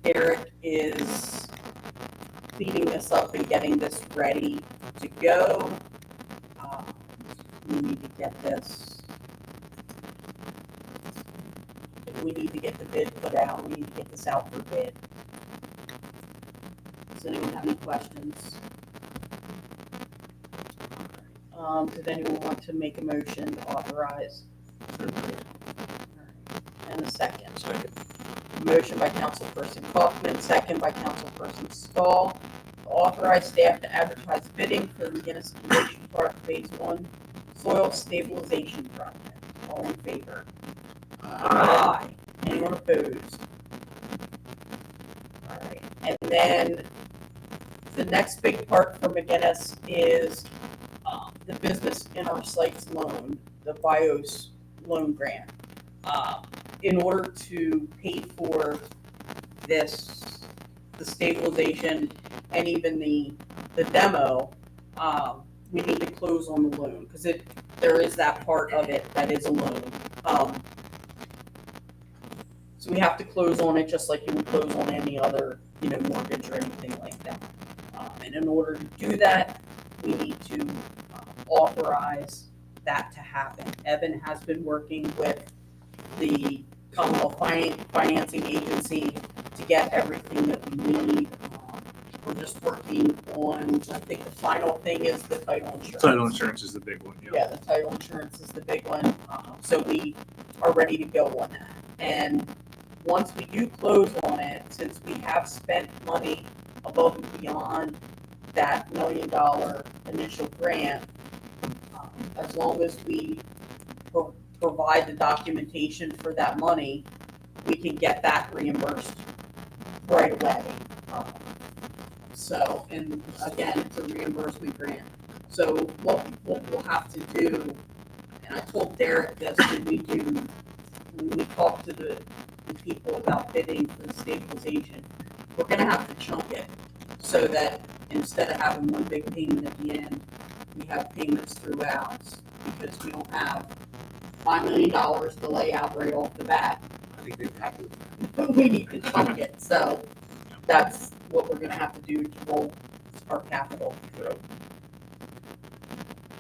Eric is cleaning this up and getting this ready to go. We need to get this. We need to get the bid put out. We need to get this out for bid. Does anyone have any questions? Does anyone want to make a motion to authorize? And a second. Second. Motion by Councilperson Kaufman, second by Councilperson Stahl, to authorize staff to advertise bidding for the McGinnis Convention Park Phase 1 soil stabilization project. All in favor? Aye. Anyone opposed? All right. And then the next big part for McGinnis is the business in our sites loan, the BIOS loan grant. In order to pay for this, the stabilization and even the demo, we need to close on the loan because there is that part of it that is a loan. So we have to close on it just like you would close on any other, mortgage or anything like that. And in order to do that, we need to authorize that to happen. Evan has been working with the Commonwealth Financing Agency to get everything that we need. We're just working on, I think the final thing is the title insurance. Title insurance is the big one, yeah. Yeah, the title insurance is the big one. So we are ready to go on that. And once we do close on it, since we have spent money above and beyond that $1 million initial grant, as long as we provide the documentation for that money, we can get that reimbursed right away. So, and again, it's a reimbursement grant. So what we'll have to do, and I told Derek this when we talked to the people about bidding for the stabilization, we're gonna have to chunk it so that instead of having one big payment at the end, we have payments throughout, because we don't have $5 million to lay out right off the bat. I think they've had We need to chunk it, so that's what we're gonna have to do to roll our capital through.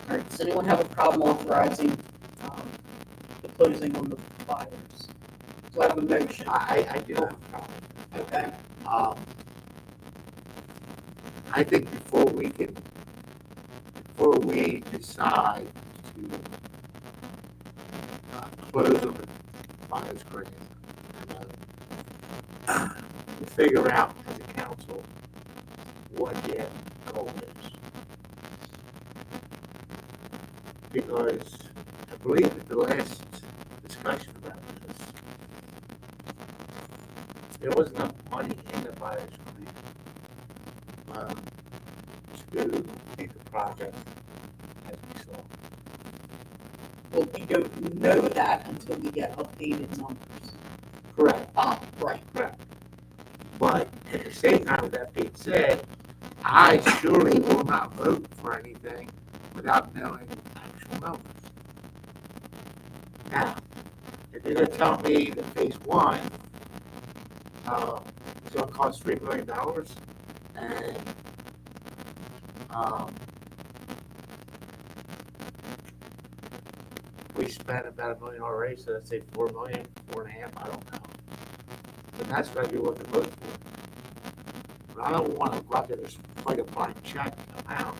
All right, does anyone have a problem authorizing the closing on the buyers? Do I have a motion? I do have a problem. Okay. I think before we decide to close on the buyer's grant, to figure out as a council what the end goal is. Because I believe at the last discussion about this, there was enough money in the buyer's grant to make the project as we saw. Well, we don't know that until we get updated numbers. Correct. Right. Correct. But at the same time, with that being said, I surely will not vote for anything without knowing actual numbers. Now, if you're gonna tell me that phase 1 is gonna cost $3 million, and we spent about $1 million already, so let's say 4 million, 4.5, I don't know. Then that's what I'd be looking to vote But I don't want to go out there and write a blank check amount.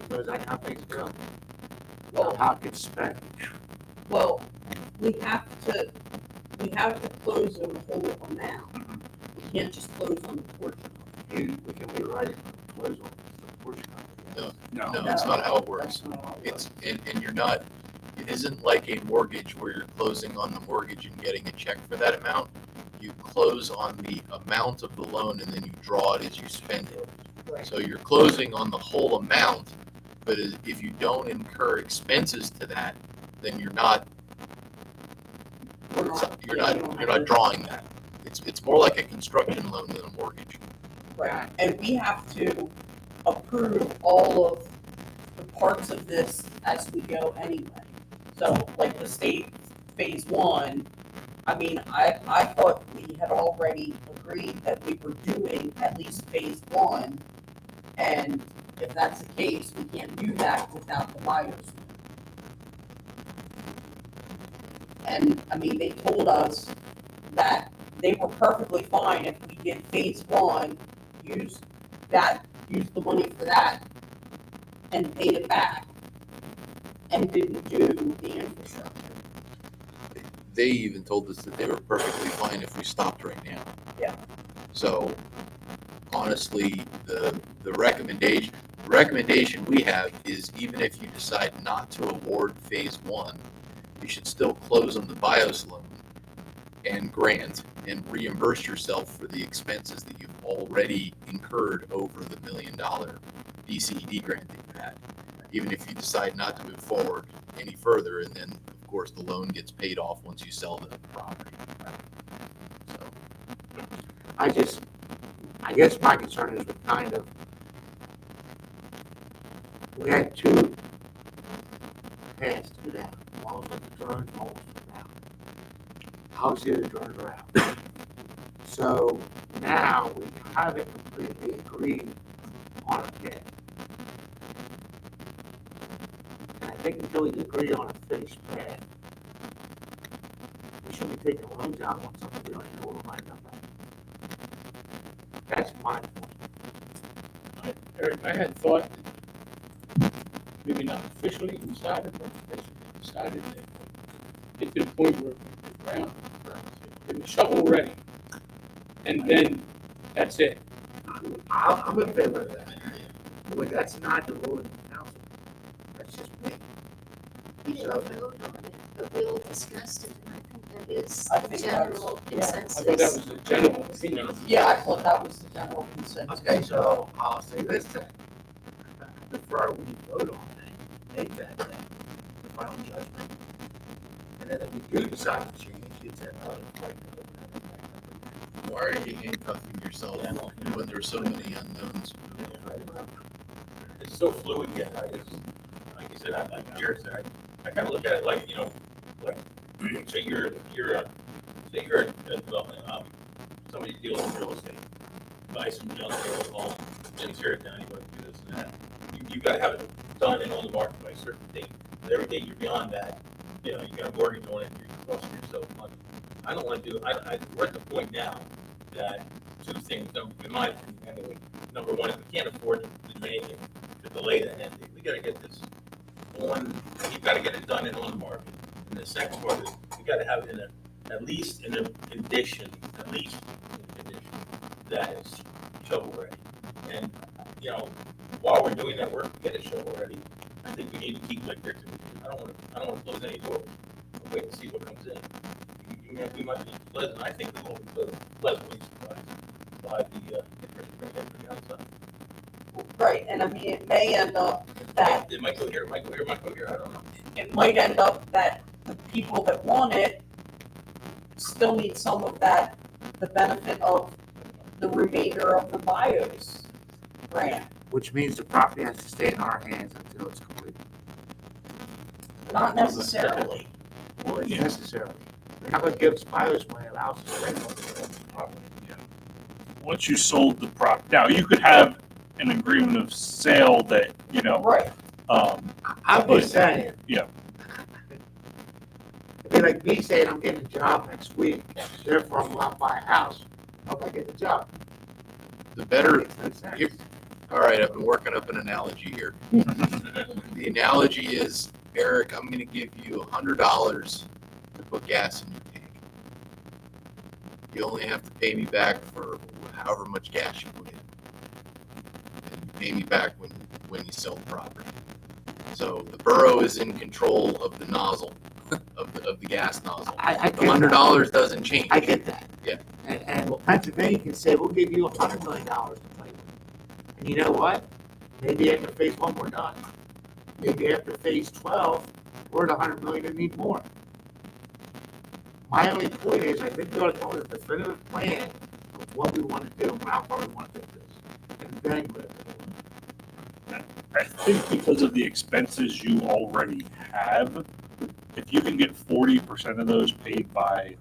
Because I have things go. Well, how it gets spent. Well, we have to close on the whole amount. We can't just close on the portion. We can rewrite it, close on the portion. No, that's not how it works. It's, and you're not, it isn't like a mortgage where you're closing on the mortgage and getting a check for that amount. You close on the amount of the loan and then you draw it as you spend it. So you're closing on the whole amount, but if you don't incur expenses to that, then you're not drawing that. It's more like a construction loan than a mortgage. Right. And we have to approve all of the parts of this as we go anyway. So like the state phase one, I mean, I thought we had already agreed that we were doing at least phase one. And if that's the case, we can't do that without the buyers. And I mean, they told us that they were perfectly fine if we did phase one, use the money for that, and paid it back, and didn't do the infrastructure. They even told us that they were perfectly fine if we stopped right now. Yeah. So honestly, the recommendation we have is even if you decide not to award phase one, you should still close on the BIOS loan and grant and reimburse yourself for the expenses that you've already incurred over the $1 million DCED grant that you had. Even if you decide not to move forward any further, and then of course the loan gets paid off once you sell the property. So I guess my concern is we had two paths to that. One was with the turn, one was without. Obviously, the turn around. So now we haven't completely agreed on a path. And I think until we agree on a finished path, we shouldn't be taking loans out on something we don't even know what might come back. That's my point. Eric, I had thought, maybe not officially decided, but basically decided that get to the point where the ground is shovel ready, and then that's it. I'm in favor of that. But that's not the rule of the council. That's just me. We didn't vote on it, but we all discussed it, and I think that is I the think general that's- yeah, I consensus. I thought that was the general opinion. Yeah, I thought that was the general consensus. Okay, so I'll say this then. Before we vote on it, make that then the final judgment. And then if we do decide to change, it's at another point. why are you handcuffing yourself when there's so many unknowns? It's so fluid yet. Like you said, like Jared said, I kind of look at it like, like say you're somebody deals in real estate, buy some junk, home, and tear it down, you want to do this and that. You got to have it done and on the market by a certain date. And every day you're beyond that, you got a mortgage on it, you're costing yourself money. I don't want to do. We're at the point now that two things. In my opinion, anyway. Number one, if we can't afford to delay that end date, we got to get this on. You got to get it done and on the market. And the second part is we got to have it at least in a condition, that is shovel ready. And while we're doing that work, get it shovel ready. I think we need to keep like this. I don't want to close any doors. I'll wait and see what comes in. We might be pleasant. I think we will be pleasantly surprised by the outside. Right, and I mean, it may end up that It might go here, it might go here, it might go here, I don't know. it might end up that the people that want it still need some of that, the benefit of the remainder of the BIOS grant. Which means the property has to stay in our hands until it's complete. Not necessarily. Or it's necessary. We're not gonna give us BIOS money, allows us to spend on the property. Once you sold the prop, now you could have an agreement of sale that, Right. I'm just saying. Yeah. It'd be like me saying I'm getting a job next week, therefore I'm gonna buy a house. Hope I get the job. The better, Makes no sense. here- all right, I've been working up an analogy here. The analogy is, Eric, I'm gonna give you $100 to put gas in your tank. You only have to pay me back for however much gas you put in. And you pay me back when you sell the property. So the borough is in control of the nozzle, of the gas nozzle. I The $100 doesn't change. I get that. Yeah. And Pennsylvania can say, we'll give you $100 million to play with. And you know what? Maybe after phase one, we're done. Maybe after phase 12, we're at $100 million and need more. My only point is, I think we ought to come with a definitive plan of what we want to do, and how far we want to take this. And then we're I think because of the expenses you already have, if you can get 40% of those paid by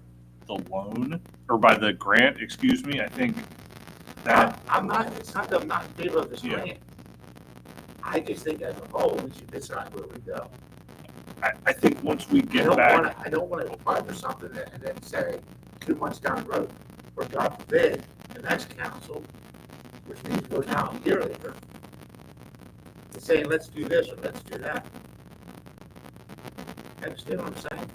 the loan, or by the grant, excuse me, I think that. I'm not, it's not that I'm not in favor of this Yeah. grant. I just think as a whole, we should decide where we go. I think once we get I don't want to apply for something and then say 2 months down the road, or God forbid, the next council, which means we're now a year later, is saying, let's do this or let's do that. Understand what I'm saying?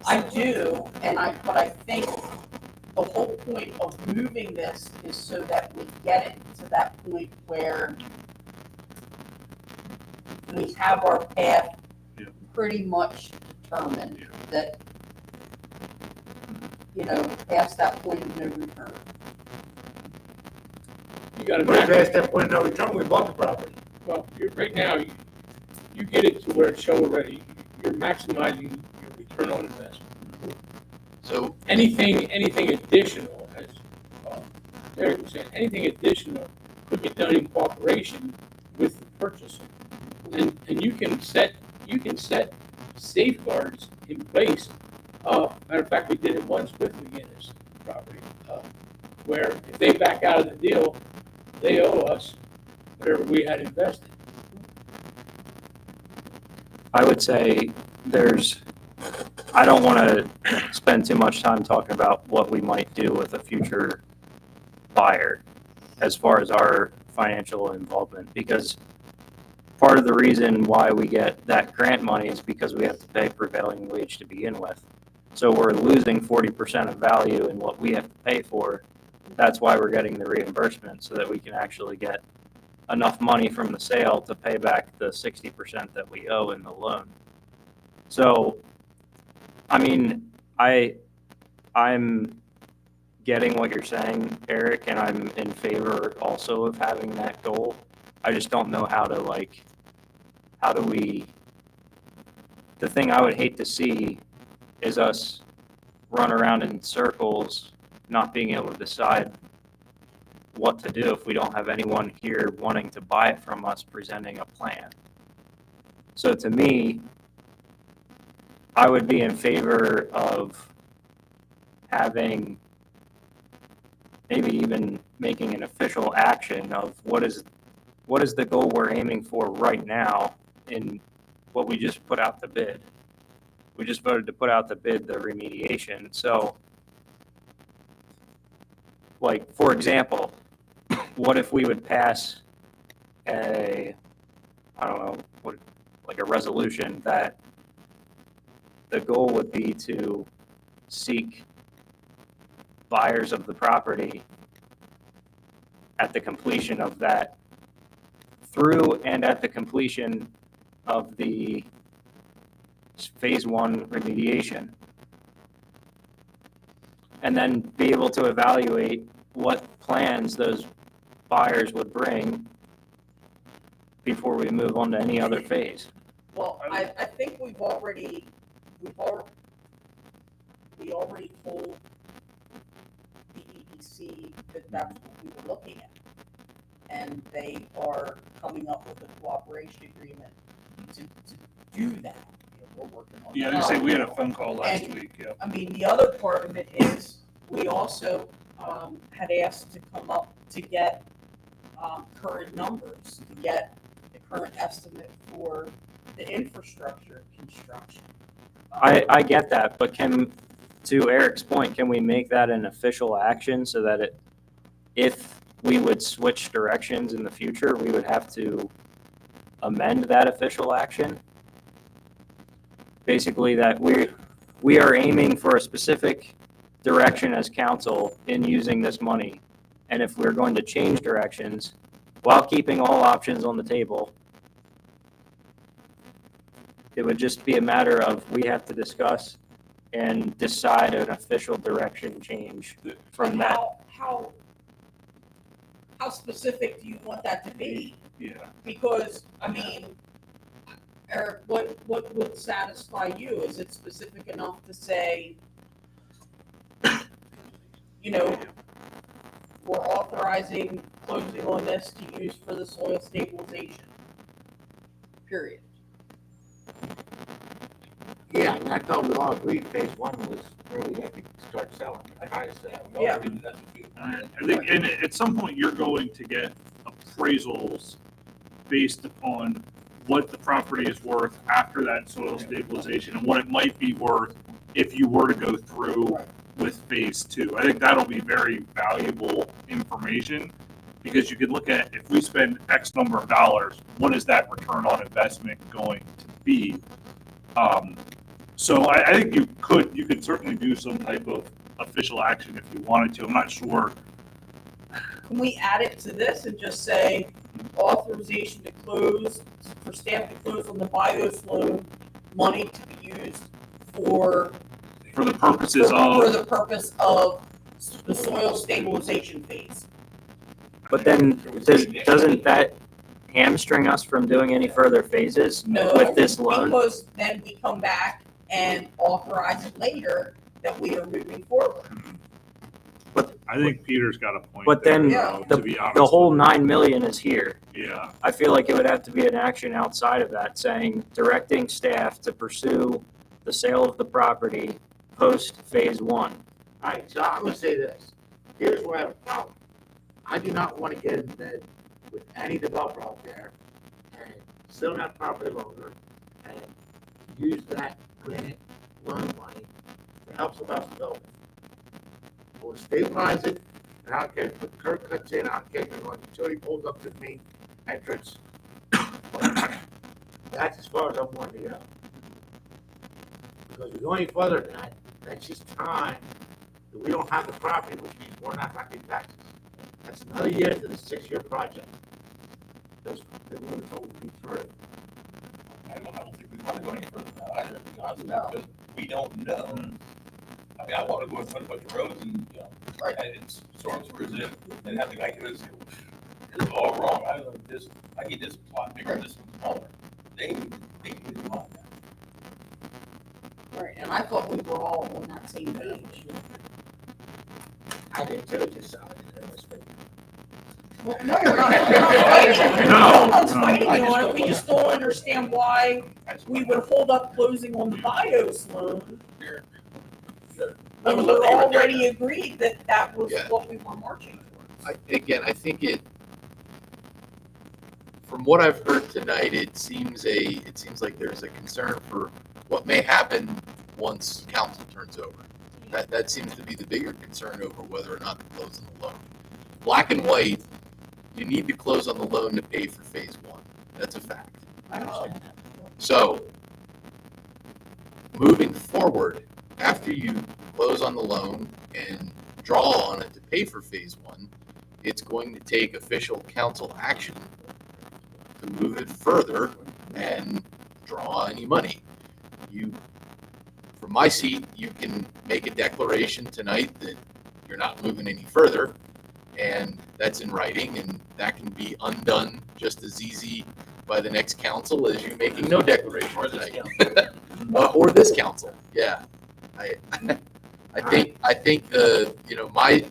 I do, but I think the whole point of moving this is so that we get it to that point where we have our path pretty much determined, that, past that point of no return. You gotta But match past that point of no return, we bought the property. Well, right now, you get it to where it's show already, you're maximizing your return on investment. So anything additional, as Derek was saying, anything additional could get done in cooperation with the purchaser. And you can set safeguards in place. Matter of fact, we did it once with McGinnis property, where if they back out of the deal, they owe us whatever we had invested. I would say I don't want to spend too much time talking about what we might do with a future buyer as far as our financial involvement, because part of the reason why we get that grant money is because we have to pay prevailing wage to begin with. So we're losing 40% of value in what we have to pay for. That's why we're getting the reimbursement, so that we can actually get enough money from the sale to pay back the 60% that we owe in the loan. So, I mean, I'm getting what you're saying, Eric, and I'm in favor also of having that goal. I just don't know the thing I would hate to see is us run around in circles, not being able to decide what to do if we don't have anyone here wanting to buy it from us presenting a plan. So to me, I would be in favor of having, maybe even making an official action of what is the goal we're aiming for right now in what we just put out the bid. We just voted to put out the bid, the remediation. So, like, for example, what if we would pass a resolution that the goal would be to seek buyers of the property at the completion of that, through and at the completion of the phase one remediation, and then be able to evaluate what plans those buyers would bring before we move on to any other phase. Well, I think we already told the EDC that that's what we were looking at. And they are coming up with a cooperation agreement to do that. We're working on Yeah, that. I say we had a phone call last week. Yeah. I mean, the other part of it is we also had asked to come up to get current numbers, to get the current estimate for the infrastructure construction. I get that, but to Eric's point, can we make that an official action so that if we would switch directions in the future, we would have to amend that official action? Basically, that we are aiming for a specific direction as council in using this money. And if we're going to change directions while keeping all options on the table, it would just be a matter of we have to discuss and decide an official direction change from that. How specific do you want that to be? Yeah. Because, I mean, Eric, what would satisfy you? Is it specific enough to say, you know, we're authorizing closing on this to use for the soil stabilization? Period. Yeah, and I thought we all agreed phase one was where we had to start selling. Yeah. I think, and at some point, you're going to get appraisals based upon what the property is worth after that soil stabilization and what it might be worth if you were to go through with phase two. I think that'll be very valuable information because you could look at if we spend X number of dollars, what is that return on investment going to be? So I think you could certainly do some type of official action if you wanted to. I'm not sure. Can we add it to this and just say authorization to close, for staff to close on the BIOS loan, money to be used for the purposes of. For the purpose of the soil stabilization phase. But then doesn't that hamstring us from doing any further phases with this loan? Because then we come back and authorize it later that we are moving forward. I think Peter's got a point. But then there, to be honest. the whole 9 million is here. Yeah. I feel like it would have to be an action outside of that saying directing staff to pursue the sale of the property post phase one. All right, so I'm gonna say this. Here's where I have a problem. I do not want to get in bed with any developer out there and sell that property longer and use that grant loan money to help somebody else develop it. We'll stabilize it, and I don't care if the curb cuts in, I don't care if the utility pulls up to the main entrance. That's as far as I'm going to go. Because if we go any further than that, that's just time that we don't have the property, which means we're not going to pay taxes. That's another year to the 6-year project. Those, they would have told me through. I don't think we want to go any further than that either, to be honest with you, because we don't know. I mean, I want to go in front of a bunch of roads and, you know, right, and it's storms cruise in and have the guy give us, it's all wrong. I don't know, this, I need this plot bigger, this one smaller. They would want that. Right, and I thought we were all on that same page. I didn't tell you this, so Well, no, we're not fighting. No. I'm fighting on it. We just don't understand why we would hold up closing on the BIOS loan. When we already agreed that that was what we were marching towards. I think from what I've heard tonight, it seems like there's a concern for what may happen once council turns over. That seems to be the bigger concern over whether or not to close on the loan. Black and white, you need to close on the loan to pay for phase one. That's a fact. I understand that. So, moving forward, after you close on the loan and draw on it to pay for phase one, it's going to take official council action to move it further and draw any money. From my seat, you can make a declaration tonight that you're not moving any further, and that's in writing, and that can be undone just as easy by the next council as you making no declaration tonight. Or this council, yeah. I think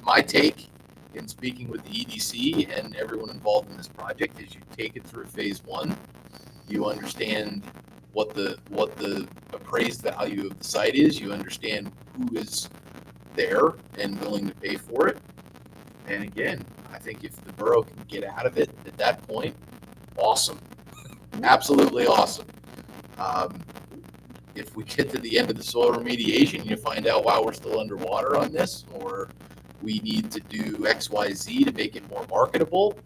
my take in speaking with the EDC and everyone involved in this project is you take it through phase one, you understand what the appraised value of the site is, you understand who is there and willing to pay for it. And again, I think if the borough can get out of it at that point, awesome. Absolutely awesome. if we get to the end of the soil remediation, you find out, wow, we're still underwater on this, or we need to do X, Y, Z to make it more marketable,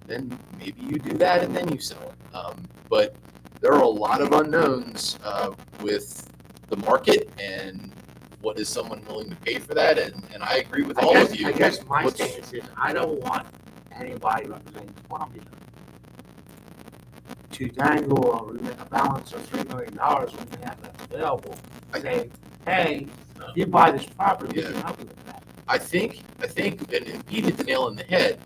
then maybe you do that and then you sell it. But there are a lot of unknowns with the market and what is someone willing to pay for that. And I agree with all of you. I guess my What's- stance is I don't want anybody representing Columbia to dangle a balance of $3 million when they have that available. Say, hey, if you buy this property, we can help you with that. I think, and Pete hit the nail on the head.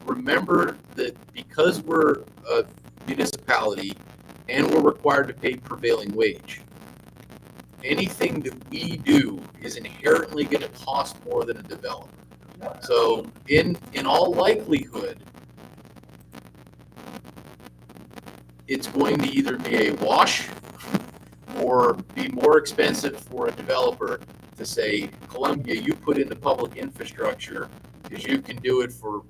Remember that because we're a municipality and we're required to pay prevailing wage, anything that we do is inherently going to cost more than a developer. So in all likelihood, it's going to either be a wash or be more expensive for a developer to say, Columbia, you put into public infrastructure because you can do it for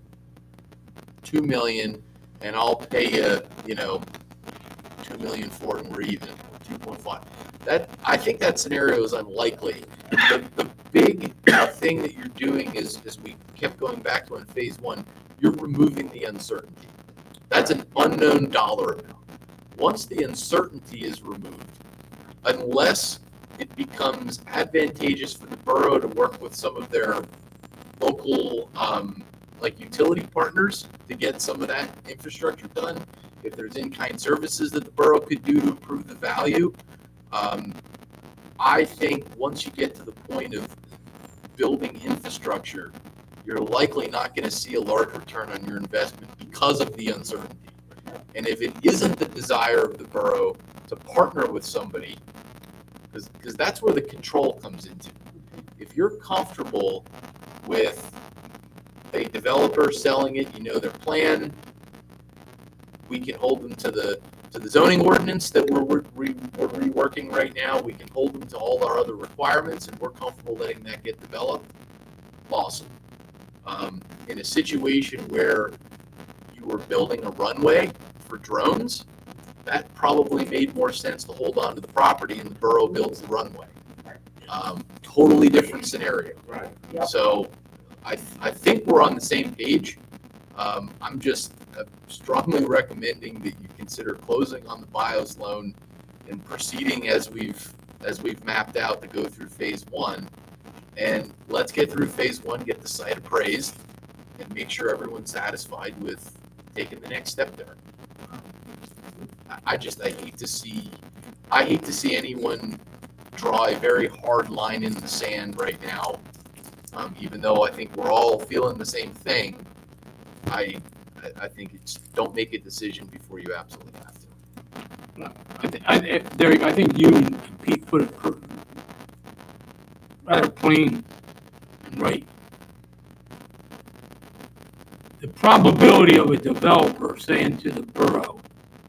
$2 million and I'll pay you, $2 million for it and we're even, 2.5. I think that scenario is unlikely. The big thing that you're doing is, as we kept going back to in phase one, you're removing the uncertainty. That's an unknown dollar amount. Once the uncertainty is removed, unless it becomes advantageous for the borough to work with some of their local like utility partners to get some of that infrastructure done, if there's in-kind services that the borough could do to improve the value, I think once you get to the point of building infrastructure, you're likely not going to see a large return on your investment because of the uncertainty. And if it isn't the desire of the borough to partner with somebody, because that's where the control comes into. If you're comfortable with a developer selling it, you know their plan, we can hold them to the zoning ordinance that we're reworking right now. We can hold them to all our other requirements, and we're comfortable letting that get developed. Awesome. In a situation where you were building a runway for drones, that probably made more sense to hold on to the property and the borough builds the runway. Totally different scenario. Right. So I think we're on the same page. I'm just strongly recommending that you consider closing on the BIOS loan and proceeding as we've mapped out to go through phase one. And let's get through phase one, get the site appraised, and make sure everyone's satisfied with taking the next step there. I hate to see anyone draw a very hard line in the sand right now. Even though I think we're all feeling the same thing, I think it's don't make a decision before you absolutely have to. Derek, I think you and Pete put it rather plain and right. The probability of a developer saying to the borough,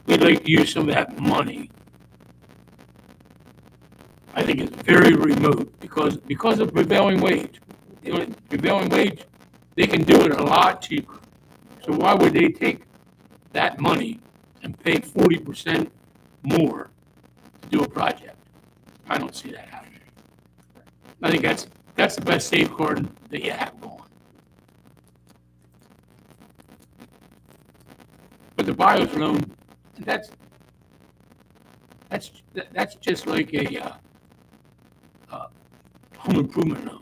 we'd like to use some of that money, I think it's very remote because of prevailing wage. Prevailing wage, they can do it a lot cheaper. So why would they take that money and pay 40% more to do a project? I don't see that happening. I think that's the best safeguard that you have going. But the BIOS loan, that's just like a home improvement loan.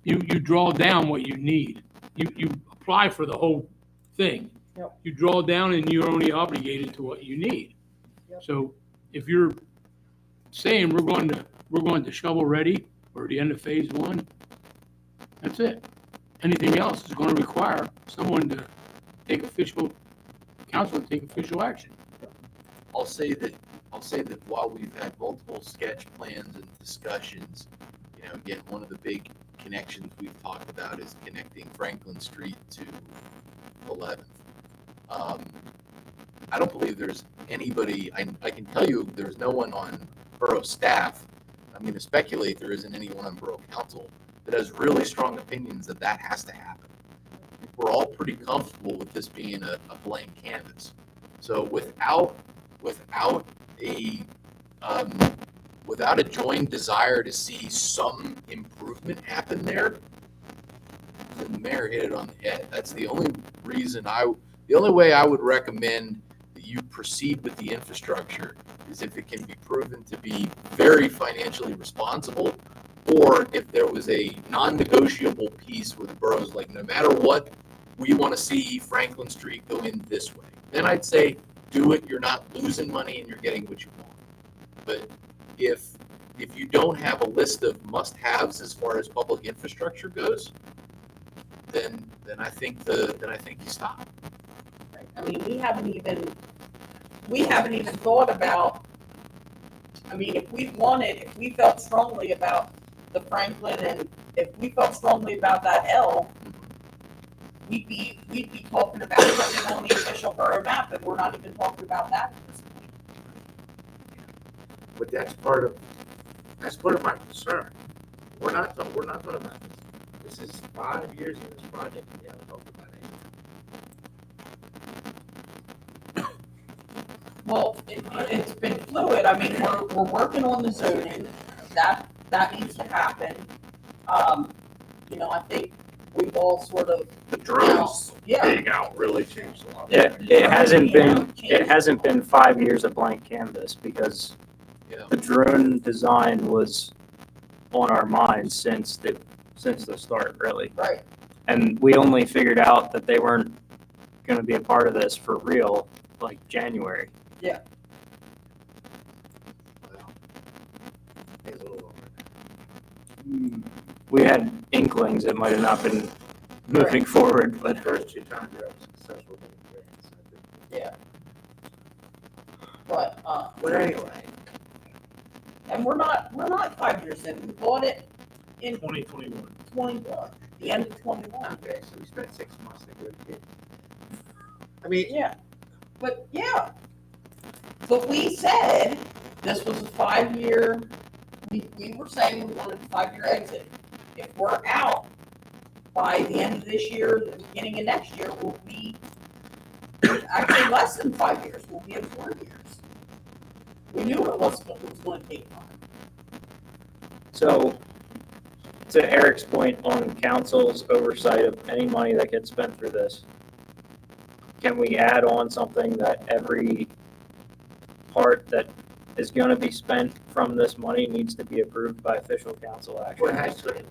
You draw down what you need. You apply for the whole thing. Yep. You draw down and you're only obligated to what you need. Yep. So if you're saying we're going to shovel ready or the end of phase one, that's it. Anything else is going to require someone to take official action. I'll say that while we've had multiple sketch plans and discussions, again, one of the big connections we've talked about is connecting Franklin Street to 11th. I don't believe there's anybody, I can tell you there's no one on borough staff, I'm going to speculate there isn't anyone on borough council that has really strong opinions that has to happen. We're all pretty comfortable with this being a blank canvas. So without a without a joint desire to see some improvement happen there, the mayor hit it on the head. That's the only reason the only way I would recommend that you proceed with the infrastructure is if it can be proven to be very financially responsible, or if there was a non-negotiable piece where the borough's like, no matter what, we want to see Franklin Street go in this way. Then I'd say do it. You're not losing money and you're getting what you want. But if you don't have a list of must-haves as far as public infrastructure goes, then I think you stop. I mean, we haven't even thought about, I mean, if we felt strongly about the Franklin, and if we felt strongly about that L, we'd be talking about putting it on the official borough map, and we're not even talking about that at this point. But that's part of my concern. We're not talking about this. This is 5 years in this project, and we haven't talked about it. Well, it's been fluid. I mean, we're working on the zoning. That needs to happen. You know, I think we've all sort of The drones yeah. being out really changed a lot. It hasn't been 5 years of blank canvas, because the drone design was on our minds since the start, really. Right. And we only figured out that they weren't going to be a part of this for real like January. Yeah. We had inklings. It might have not been moving forward, but first 2 times I was successful getting grants, I think. Yeah. But anyway. And we're not 5 years in. We bought it in 2021. The end of 21. Okay, so we spent 6 months to get it. I mean, yeah. But we said this was a 5-year. We were saying we wanted a 5-year exit. If we're out by the end of this year, the beginning of next year, we'll be actually less than 5 years. We'll be at 4 years. We knew it was going to take time. So, to Eric's point on council's oversight of any money that gets spent through this, can we add on something that every part that is going to be spent from this money needs to be approved by official council action? Well,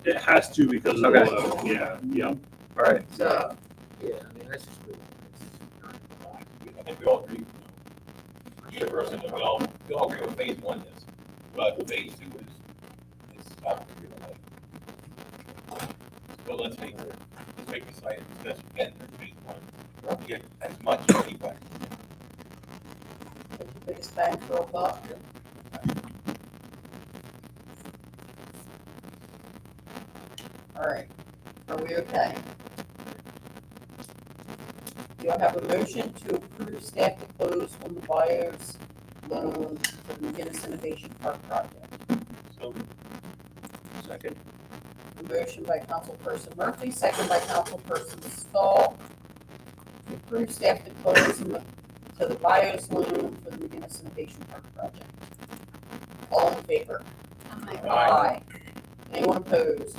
It has to, because of the law. Yeah. All right. So, yeah, I mean, that's just good. I think we all agree. We all agree what phase 1 is, but phase 2 is not really like. So let's make the site as best we can for phase 1. To get as much money back. Biggest bang for a buck. All right. Are we okay? Do I have a motion to approve staff to close on the buyer's loan for the McGinnis Innovation Park project? So, second. A motion by Councilperson Murphy, second by Councilperson Stahl, to approve staff to close to the buyer's loan for the McGinnis Innovation Park project. All in favor? Aye. Anyone opposed?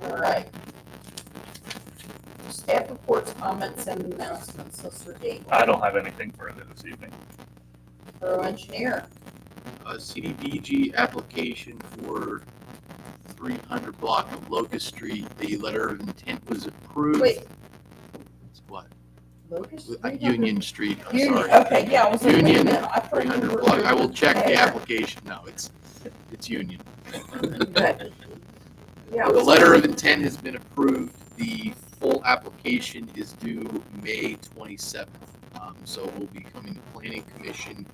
All right. Staff reports, comments, and announcements. Mr. Dave. I don't have anything further this evening. Borough Engineer. CDBG application for 300 block of Locust Street. The letter of intent was approved. Wait. It's what? Locust? Union Street. I'm Union, sorry. okay, yeah, I was like, wait a Union, minute, I thought you 300 were- block. I will check the Yeah. application. No, it's Union. Okay. Yeah, I The was letter like- of intent has been approved. The full application is due May 27th. So we'll be coming to Planning Commission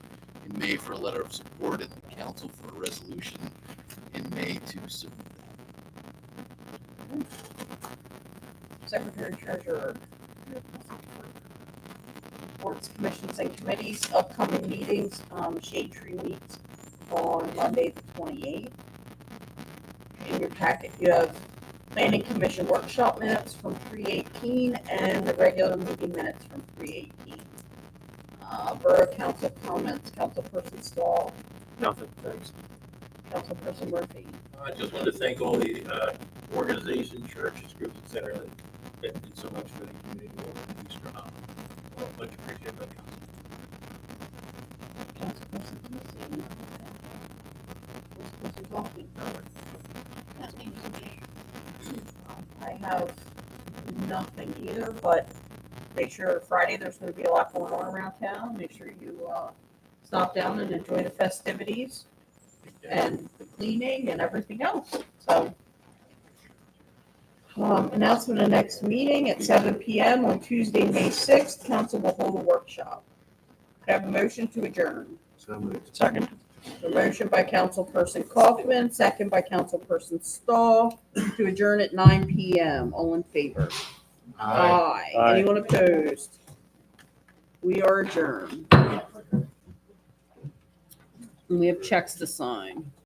in May for a letter of support, and the council for a resolution in May to submit Secretary Treasurer. Boards, commissions, and committees, upcoming meetings, Shade Tree meets on Monday the 28th. In your packet, you have Planning Commission workshop minutes from 3/18 and the regular meeting minutes from 3/18. Borough Council comments, Councilperson Stahl, Nothing, thanks. Councilperson Murphy. I just want to thank all the organizations, churches, groups, et cetera, that did so much for the community over the Easter holiday. Much appreciated by council. Councilperson Councilperson Kaufman. I have nothing either, but make sure Friday there's going to be a lot going on around town. Make sure you stop down and enjoy the festivities and the cleaning and everything else. So, announcement of next meeting at 7 p.m. on Tuesday, May 6th. Council will hold a workshop. Could I have a motion to adjourn? So moved. Second. A motion by Councilperson Kaufman, second by Councilperson Stahl to adjourn at 9 p.m. All in favor? Aye. Aye. Anyone opposed? We are adjourned. And we have checks to sign.